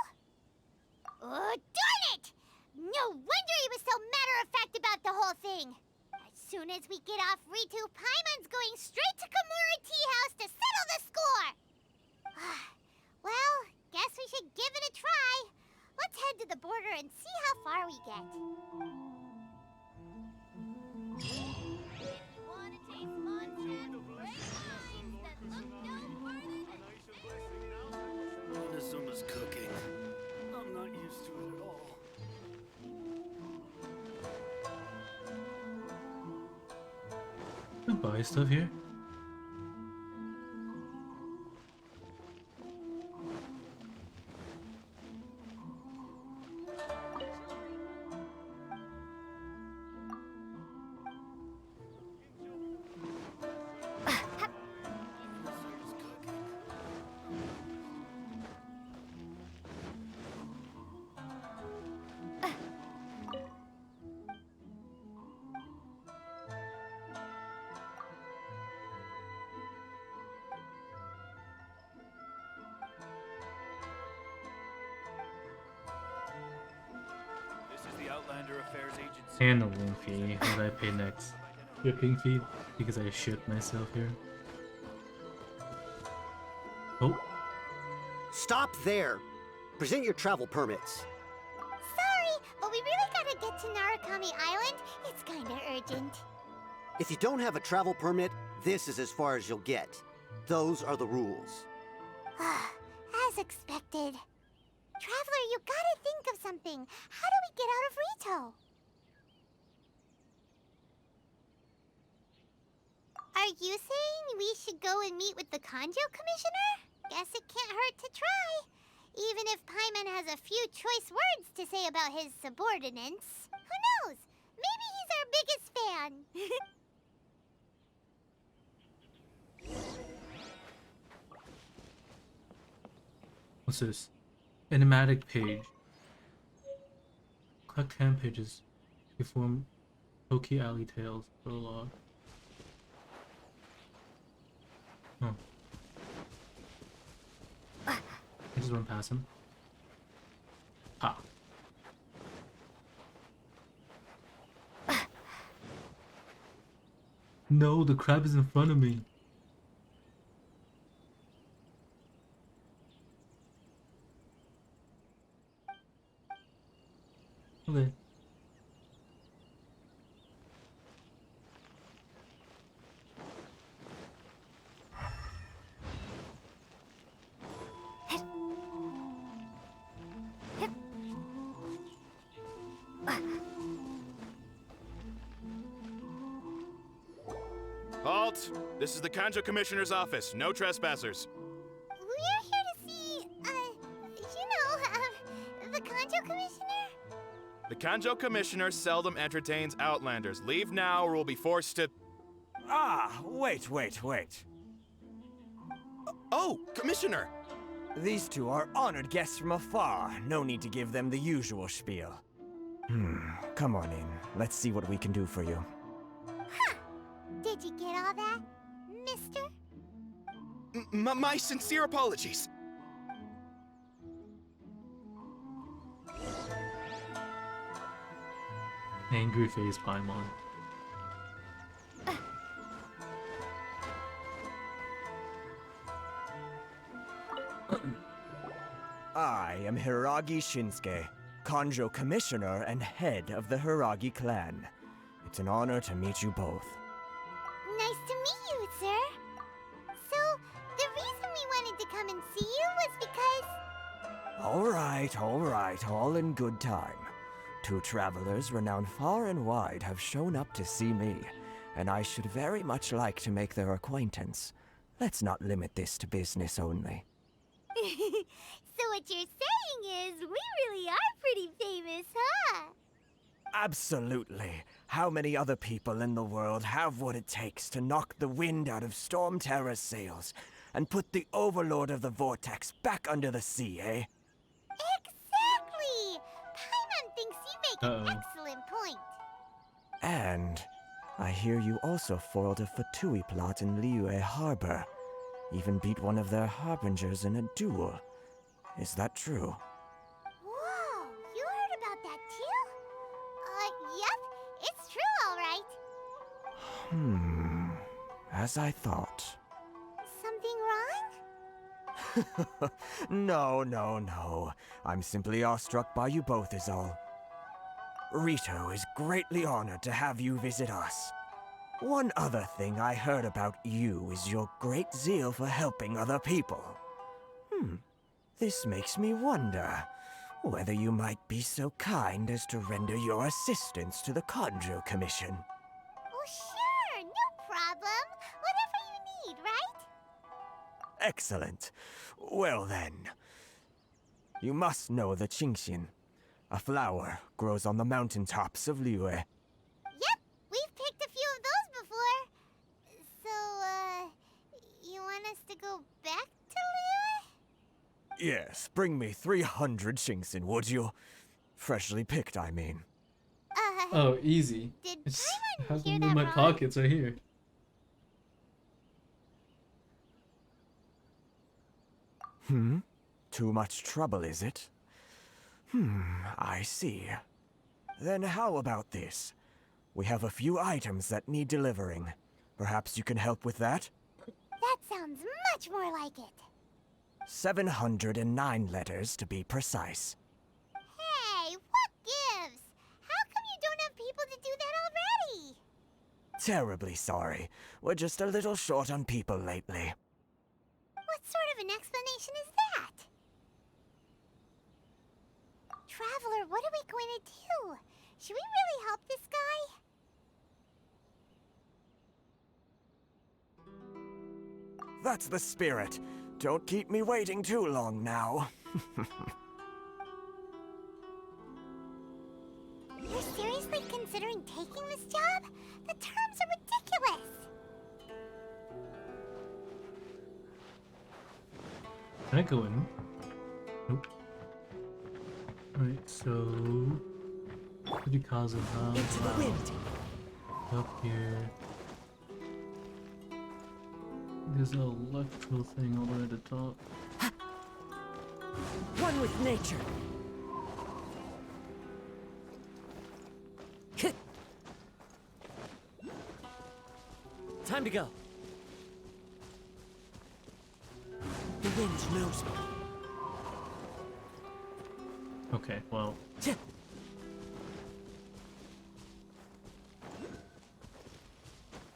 Oh, darn it! No wonder he was so matter-of-fact about the whole thing! As soon as we get off Ritu, Paimon's going straight to Komori Tea House to settle the score! Well, guess we should give it a try. Let's head to the border and see how far we get. Wanna taste monsters? Great minds that look no further than Inazuma's cooking. I'm not used to it at all. Can I buy stuff here? Outlander Affairs Agency. Handling fee. What do I pay next? Shipping fee? Because I shipped myself here. Oh. Stop there! Present your travel permits. Sorry, but we really gotta get to Narukami Island. It's kinda urgent. If you don't have a travel permit, this is as far as you'll get. Those are the rules. As expected. Traveler, you gotta think of something. How do we get out of Rito? Are you saying we should go and meet with the Kanjo Commissioner? Guess it can't hurt to try. Even if Paimon has a few choice words to say about his subordinates. Who knows? Maybe he's our biggest fan. What's this? Enigmatic page. Collect 10 pages to form Toki Alley Tales prologue. Huh. I just run past him. Ah. No, the crab is in front of me. Okay. Halt! This is the Kanjo Commissioner's office. No trespassers. We're here to see, the Kanjo Commissioner? The Kanjo Commissioner seldom entertains Outlanders. Leave now or we'll be forced to... Wait. Oh, Commissioner! These two are honored guests from afar. No need to give them the usual spiel. Come on in. Let's see what we can do for you. Did you get all that, mister? My sincere apologies. Angry face Paimon. I am Hiragi Shinsuke, Kanjo Commissioner and head of the Hiragi clan. It's an honor to meet you both. Nice to meet you, sir. So, the reason we wanted to come and see you was because... All right, all in good time. Two travelers renowned far and wide have shown up to see me, and I should very much like to make their acquaintance. Let's not limit this to business only. So what you're saying is, we really are pretty famous, huh? Absolutely. How many other people in the world have what it takes to knock the wind out of Storm Terror's sails and put the Overlord of the Vortex back under the sea, eh? Exactly! Paimon thinks you make an excellent point. And I hear you also foiled a Fatui plot in Liyue Harbor. Even beat one of their harbingers in a duel. Is that true? Whoa, you heard about that too? Yep, it's true, all right. As I thought. Something wrong? No. I'm simply awestruck by you both is all. Rito is greatly honored to have you visit us. One other thing I heard about you is your great zeal for helping other people. This makes me wonder whether you might be so kind as to render your assistance to the Kanjo Commission. Oh, sure, no problem. Whatever you need, right? Excellent. Well then, you must know the Qingxin. A flower grows on the mountaintops of Liyue. Yep, we've picked a few of those before. So, you want us to go back to Liyue? Yes, bring me 300 Qingxin, would you? Freshly picked, I mean. Oh, easy. Did It's Paimon have hear them in that my wrong? pockets right here. Too much trouble, is it? I see. Then how about this? We have a few items that need delivering. Perhaps you can help with that? That sounds much more like it. 709 letters to be precise. Hey, what gives? How come you don't have people to do that already? Terribly sorry. We're just a little short on people lately. What sort of an explanation is that? Traveler, what are we going to do? Should we really help this guy? That's the spirit. Don't keep me waiting too long now. You're seriously considering taking this job? The terms are ridiculous. Can I go in? Nope. Alright, so Fujikazu Into the wind. up here. There's an electro thing all the way at the top. One with nature. Time to go. The wind knows me. Okay, well.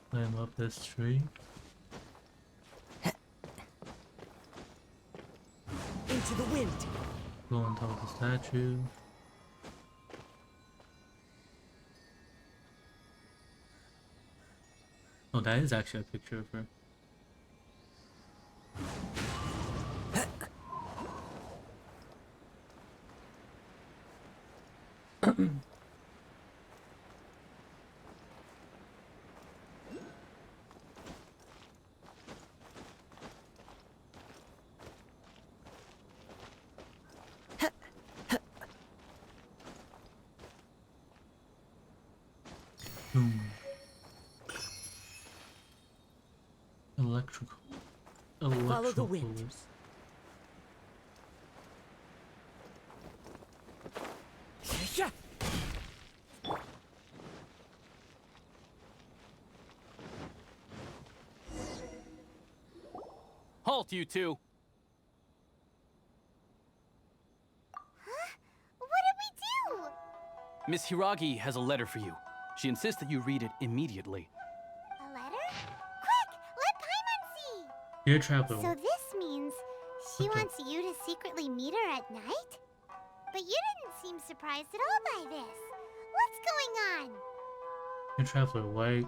Climb up this tree. Into the wind. Go on top of the statue. Oh, that is actually a picture of her. Boom. Electrical. Follow the wind. Electricals. Yeah. Halt, you two! Huh? What did we do? Miss Hiragi has a letter for you. She insists that you read it immediately. A letter? Quick! Let Paimon see! Dear traveler. So this means she Okay. wants you to secretly meet her at night? But you didn't seem surprised at all by this. What's going on? Dear traveler, why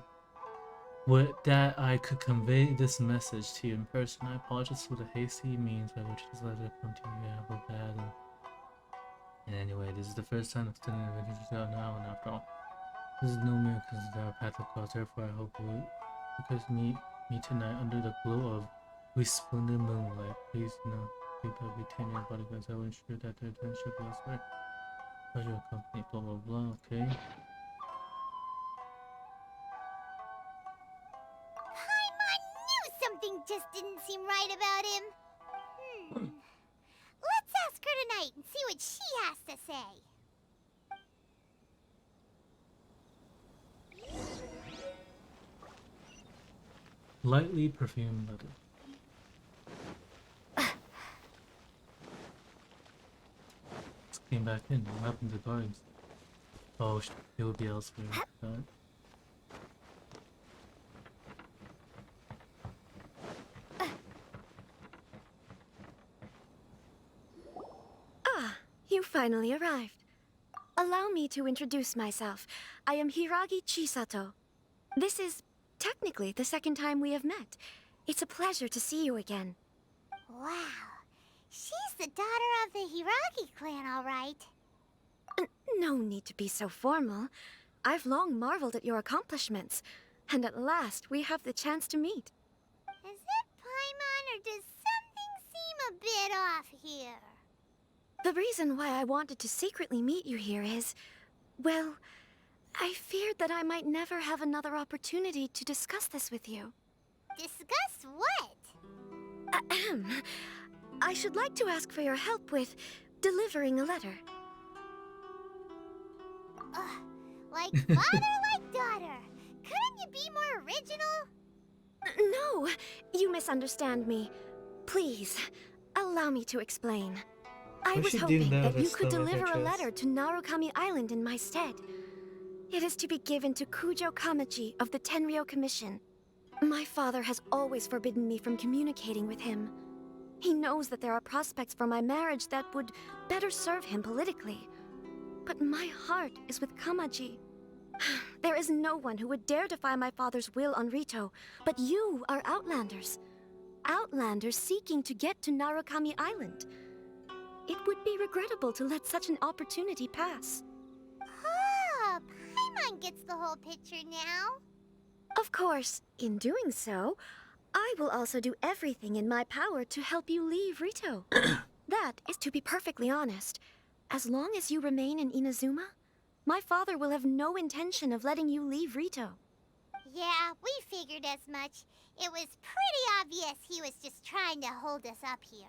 would that I could convey this message to you in person? I apologize for the hasty means by which this letter come to you. I feel bad. And anyway, this is the first time I've done an adventure out now, and after all, this is no miracle that our path will cross. Therefore, I hope you because meet me tonight under the glow of resplendent moonlight. Please, keep every 10 years bodyguards. I will ensure that their friendship will elsewhere. Pleasure company, blah blah blah. Okay. Paimon knew something just didn't seem right about him. Let's ask her tonight and see what she has to say. Lightly perfumed letter. Just came back in. What happened to the guards? Oh, it would be elsewhere. Right? You finally arrived. Allow me to introduce myself. I am Hiragi Chisato. This is technically the second time we have met. It's a pleasure to see you again. Wow. She's the daughter of the Hiragi clan, all right. No need to be so formal. I've long marveled at your accomplishments, and at last we have the chance to meet. Is it Paimon, or does something seem a bit off here? The reason why I wanted to secretly meet you here is, well, I feared that I might never have another opportunity to discuss this with you. Discuss what? Ahem. I should like to ask for your help with delivering a letter. Like father, like daughter. Couldn't you be more original? No, you misunderstand me. Please, allow me to explain. I was hoping that you could deliver a letter to Narukami Island in my stead. It is to be given to Kujo Kamaji of the Tenryou Commission. My father has always forbidden me from communicating with him. He knows that there are prospects for my marriage that would better serve him politically. But my heart is with Kamaji. There is no one who would dare defy my father's will on Rito, but you are Outlanders. Outlanders seeking to get to Narukami Island. It would be regrettable to let such an opportunity pass. Ah, Paimon gets the whole picture now. Of course, in doing so, I will also do everything in my power to help you leave Rito. That is to be perfectly honest. As long as you remain in Inazuma, my father will have no intention of letting you leave Rito. Yeah, we figured as much. It was pretty obvious he was just trying to hold us up here.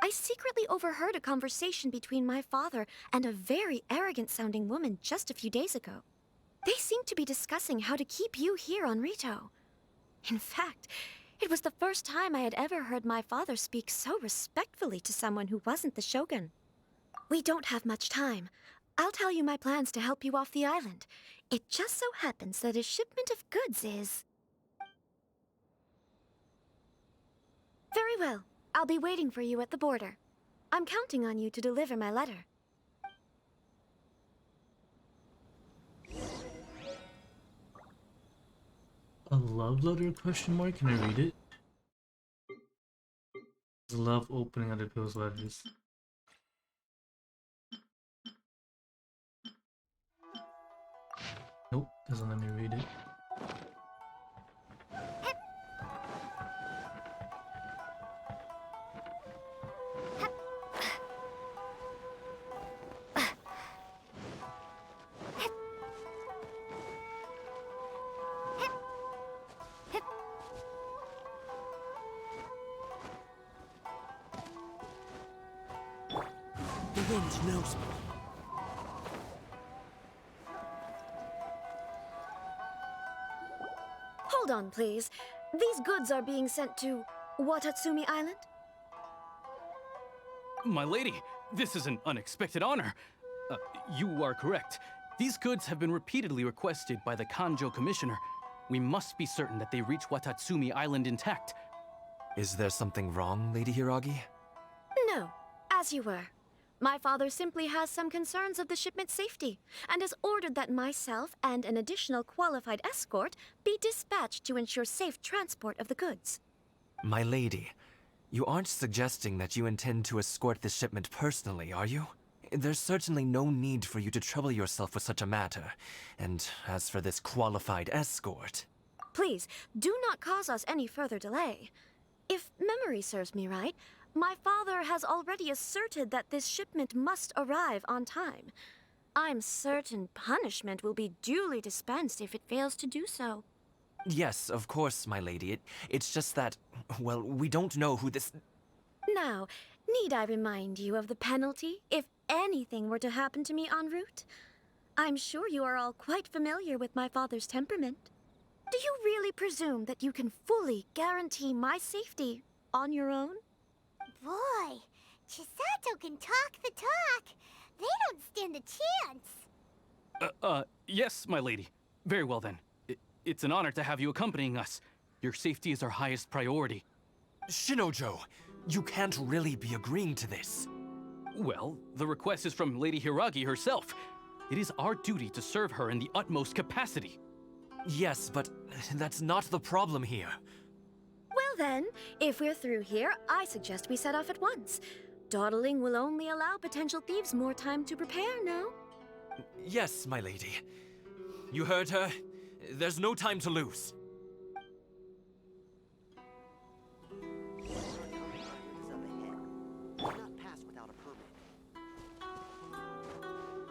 I secretly overheard a conversation between my father and a very arrogant-sounding woman just a few days ago. They seemed to be discussing how to keep you here on Rito. In fact, it was the first time I had ever heard my father speak so respectfully to someone who wasn't the Shogun. We don't have much time. I'll tell you my plans to help you off the island. It just so happens that a shipment of goods is... Very well. I'll be waiting for you at the border. I'm counting on you to deliver my letter. A love letter? Question mark? Can I read it? I love opening other people's letters. Nope, doesn't let me read it. wind knows me. Hold on, please. These goods are being sent to Watatsumi Island? My lady, this is an unexpected honor. You are correct. These goods have been repeatedly requested by the Kanjo Commissioner. We must be certain that they reach Watatsumi Island intact. Is there something wrong, Lady Hiragi? No, as you were. My father simply has some concerns of the shipment's safety, and has ordered that myself and an additional qualified escort be dispatched to ensure safe transport of the goods. My lady, you aren't suggesting that you intend to escort this shipment personally, are you? There's certainly no need for you to trouble yourself with such a matter. And as for this qualified escort... Please, do not cause us any further delay. If memory serves me right, my father has already asserted that this shipment must arrive on time. I'm certain punishment will be duly dispensed if it fails to do so. Yes, of course, my lady. It's just that, well, we don't know who this... Now, need I remind you of the penalty if anything were to happen to me en route? I'm sure you are all quite familiar with my father's temperament. Do you really presume that you can fully guarantee my safety on your own? Boy, Chisato can talk the talk. They don't stand a chance. Yes, my lady. Very well then. It's an honor to have you accompanying us. Your safety is our highest priority. Shinojo, you can't really be agreeing to this. Well, the request is from Lady Hiragi herself. It is our duty to serve her in the utmost capacity. Yes, but that's not the problem here. Well then, if we're through here, I suggest we set off at once. Dawdling will only allow potential thieves more time to prepare, no? Yes, my lady. You heard her. There's no time to lose.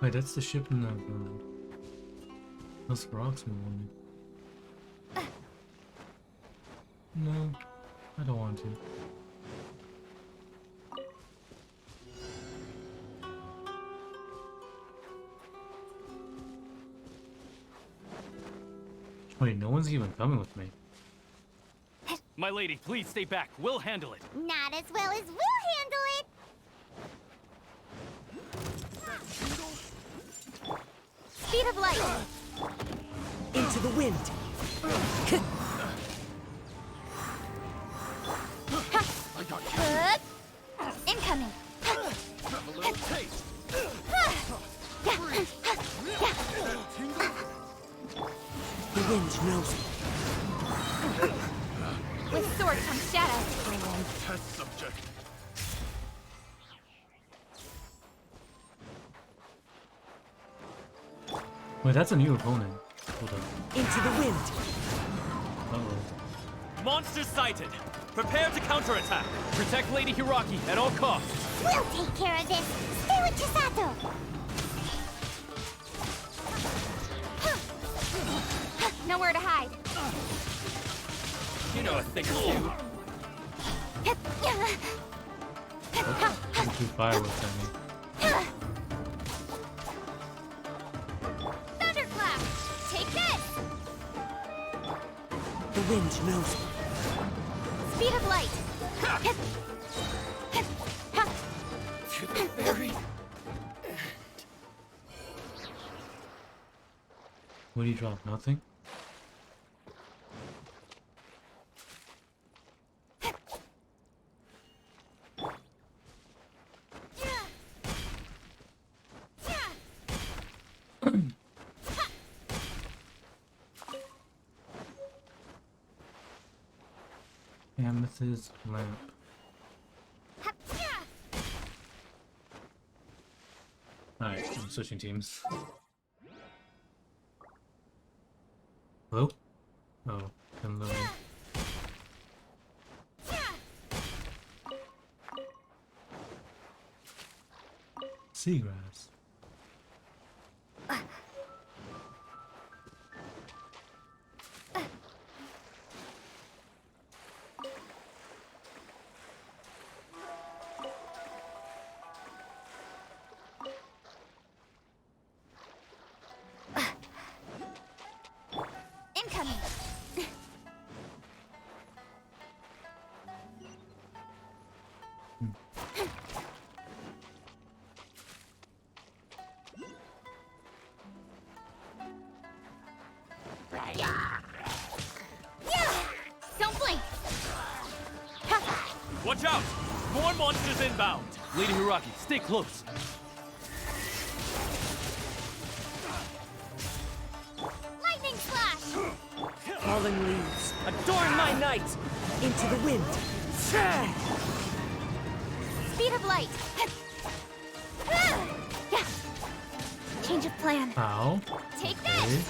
Wait, that's the ship in that bird. Those rocks we wanted. No, I don't want to. Wait, no one's even coming with me. My lady, please stay back. We'll handle it. Not as well as we'll handle it. Speed of light. Into the wind. Incoming. Have a little taste. The wind knows me. With sword comes shadow. Test subject. Wait, that's a new opponent. Hold on. Into the wind. Uh-oh. Monsters sighted. Prepare to counterattack. Protect Lady Hiragi at all costs. We'll take care of this. Stay with Chisato. Nowhere to hide. You know a thing or two. Don't do fireworks at me. Thunderclap. Take this. The wind knows me. Speed of light. To the very... What do you drop? Nothing? Amethyst lamp. Alright, I'm switching teams. Hello? Oh, hello. Seagrass. Watch out! More monsters inbound! Lady Hiragi, stay close. Lightning slash! Falling leaves, adorn my night! Into the wind. Speed of light! Change of plan. Ow. Take this!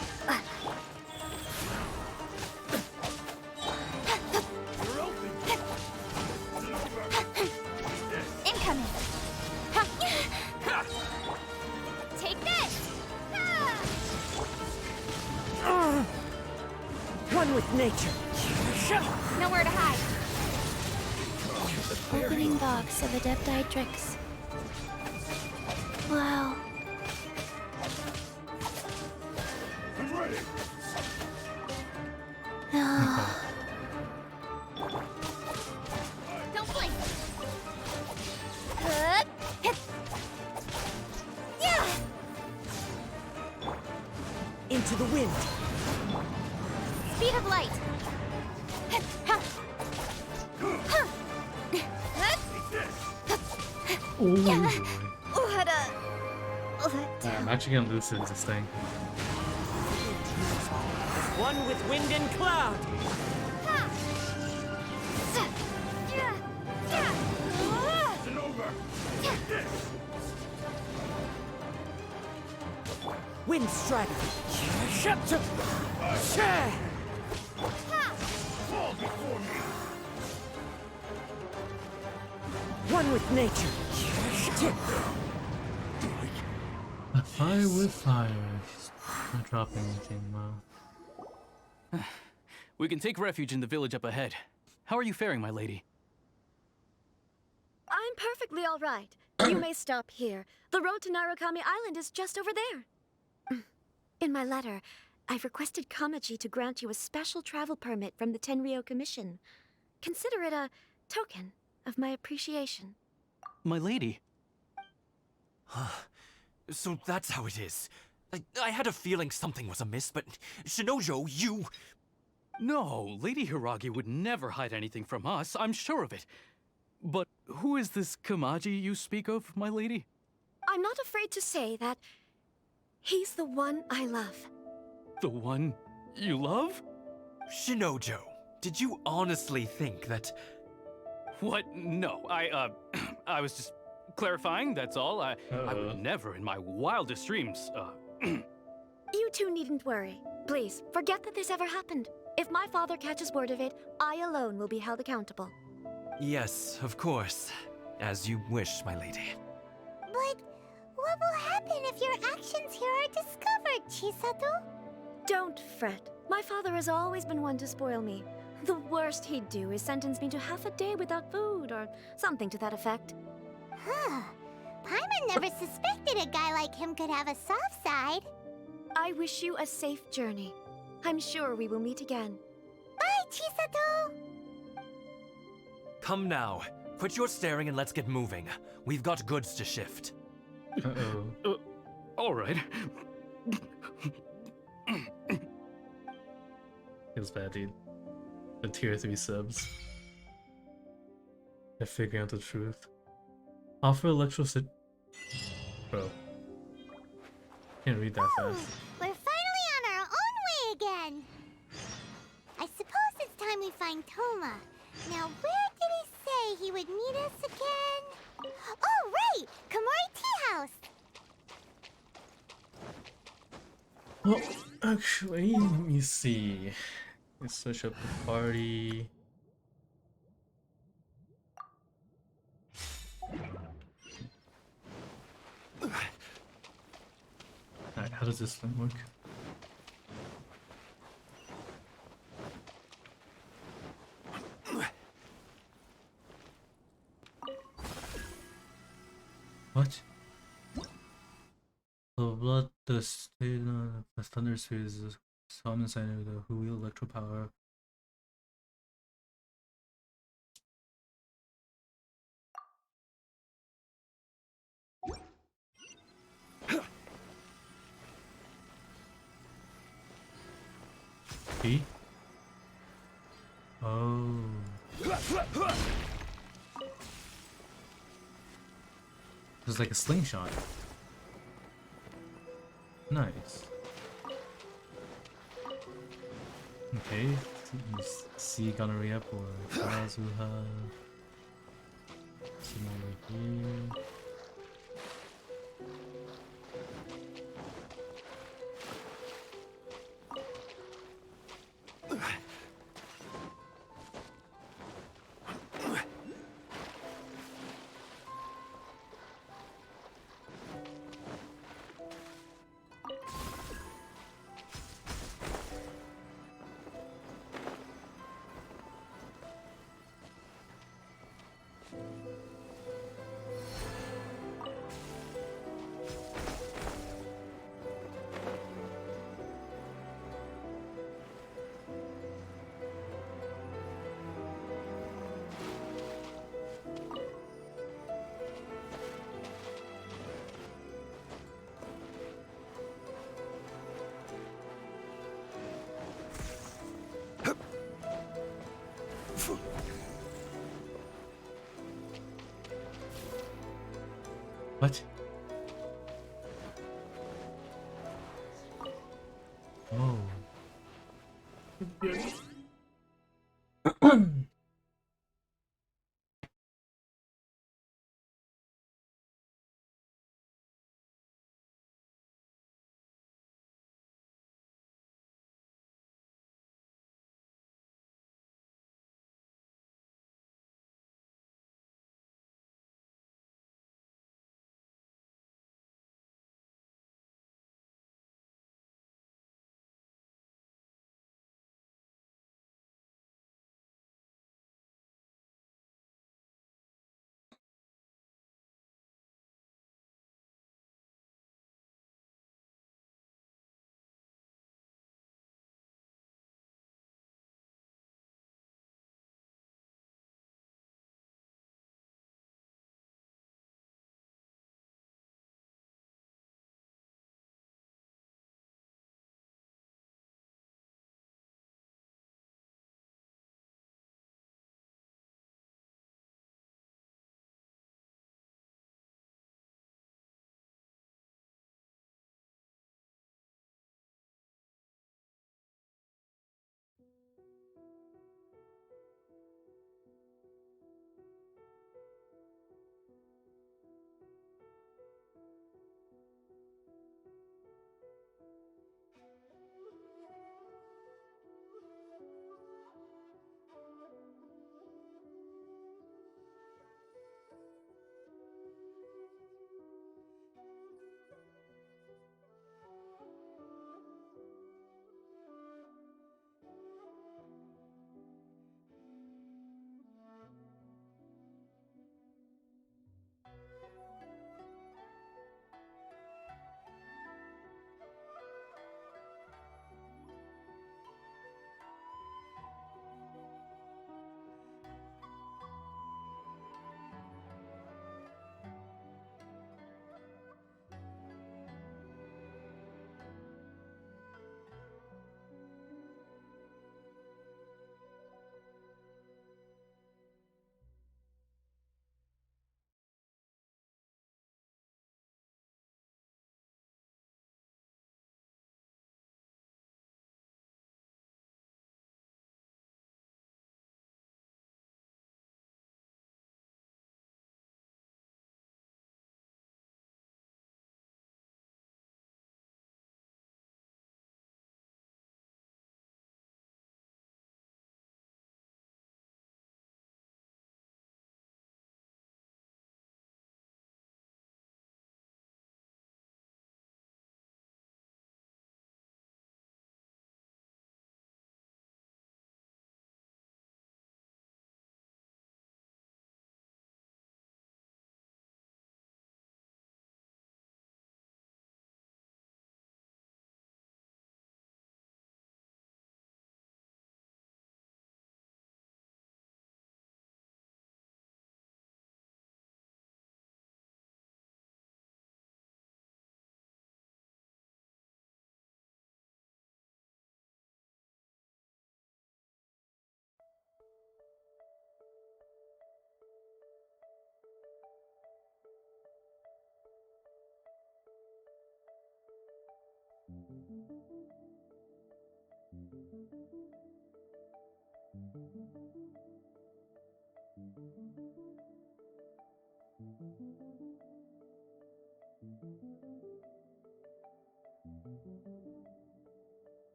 Incoming! Take this! One with nature. Nowhere to hide. Opening box of Adepti-Trix. Wow. Don't blink. Into the wind. Speed of light. I'm actually gonna lose to this thing. One with wind and cloud. Wind strategy. One with nature. A fire with fire. Not dropping anything, wow. We can take refuge in the village up ahead. How are you faring, my lady? I'm perfectly all right. You may stop here. The road to Narukami Island is just over there. In my letter, I've requested Kamaji to grant you a special travel permit from the Tenryou Commission. Consider it a token of my appreciation. My lady. So that's how it is. I had a feeling something was amiss, but Shinojo, you... No, Lady Hiragi would never hide anything from us, I'm sure of it. But who is this Kamaji you speak of, my lady? I'm not afraid to say that he's the one I love. The one you love? Shinojo, did you honestly think that... What? No, I was just clarifying, that's all. I would never in my wildest dreams, You two needn't worry. Please, forget that this ever happened. If my father catches word of it, I alone will be held accountable. Yes, of course. As you wish, my lady. But what will happen if your actions here are discovered, Chisato? Don't fret. My father has always been one to spoil me. The worst he'd do is sentence me to half a day without food, or something to that effect. Huh. Paimon never suspected a guy like him could have a soft side. I wish you a safe journey. I'm sure we will meet again. Bye, Chisato! Come now. Quit your staring and let's get moving. We've got goods to shift. Uh-oh. All right. Feels bad, dude. The tier 3 subs. They're figuring out the truth. Offer electricity. Bro. Can't read that fast. We're finally on our own way again! I suppose it's time we find Thoma. Now, where did he say he would meet us again? Oh, right! Komori Tea House! Well, actually, let me see. Let's switch up the party. Alright, how does this thing work? What? The blood, the state, the thunder sphere is the summon sign of the Hui electro power. B? Oh. it's like a slingshot. Nice. Okay, see gonorrhea por Kazuha. Some over here. What? Oh.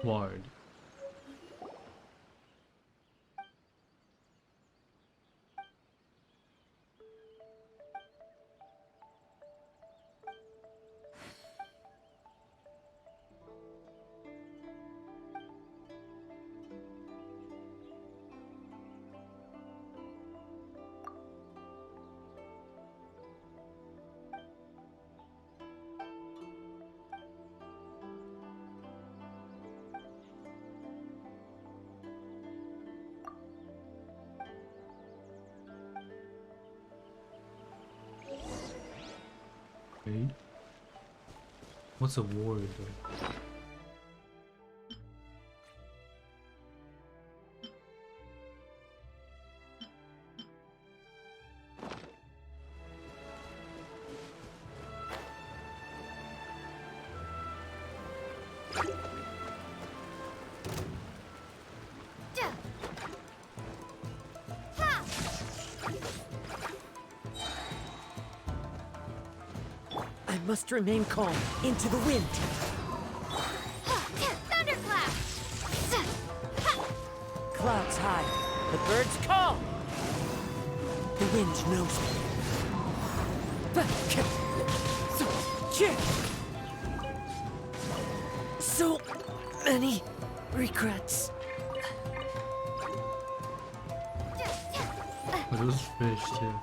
Ward. Okay. What's a ward though? I must remain calm. Into the wind. Thunderclap! Clouds high. The birds call. The wind knows me. So many regrets. But those fish too.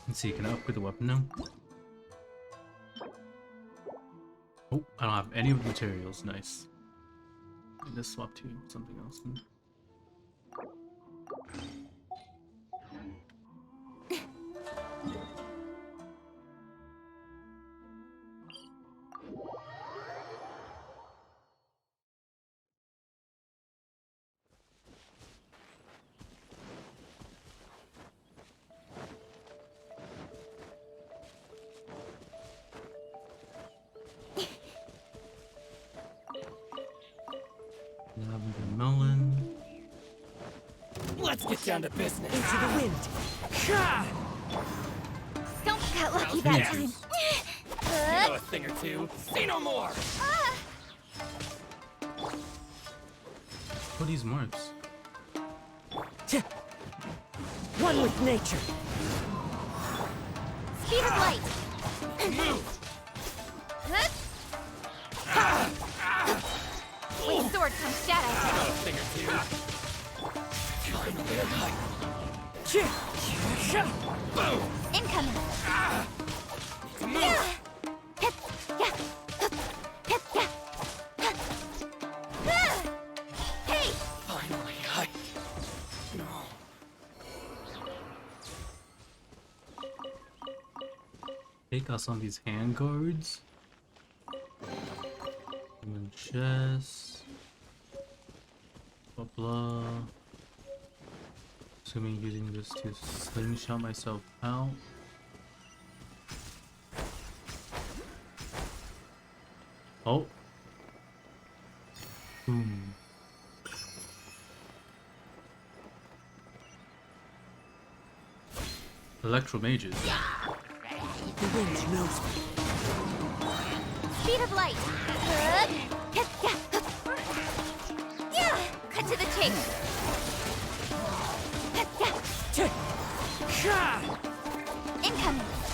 Let's see, can I upgrade the weapon now? Oh, I don't have any of the materials. Nice. I just swap to something else. Lavender melon. Let's get down to business. Into the wind. Don't get lucky that Yeah. time. You know a thing or two. Say no more. What are these marks? One with nature. Speed of light. Move. Wait, sword comes shadow. A thing or two. Finally a height. Boom. Incoming. Move. Hey! Finally height. No. Take us on these hand guards. Human chest. Blah blah. Assuming using this to slingshot myself out. Oh. Boom. Electro mages. The wind knows me. Speed of light. Cut to the chase. Incoming.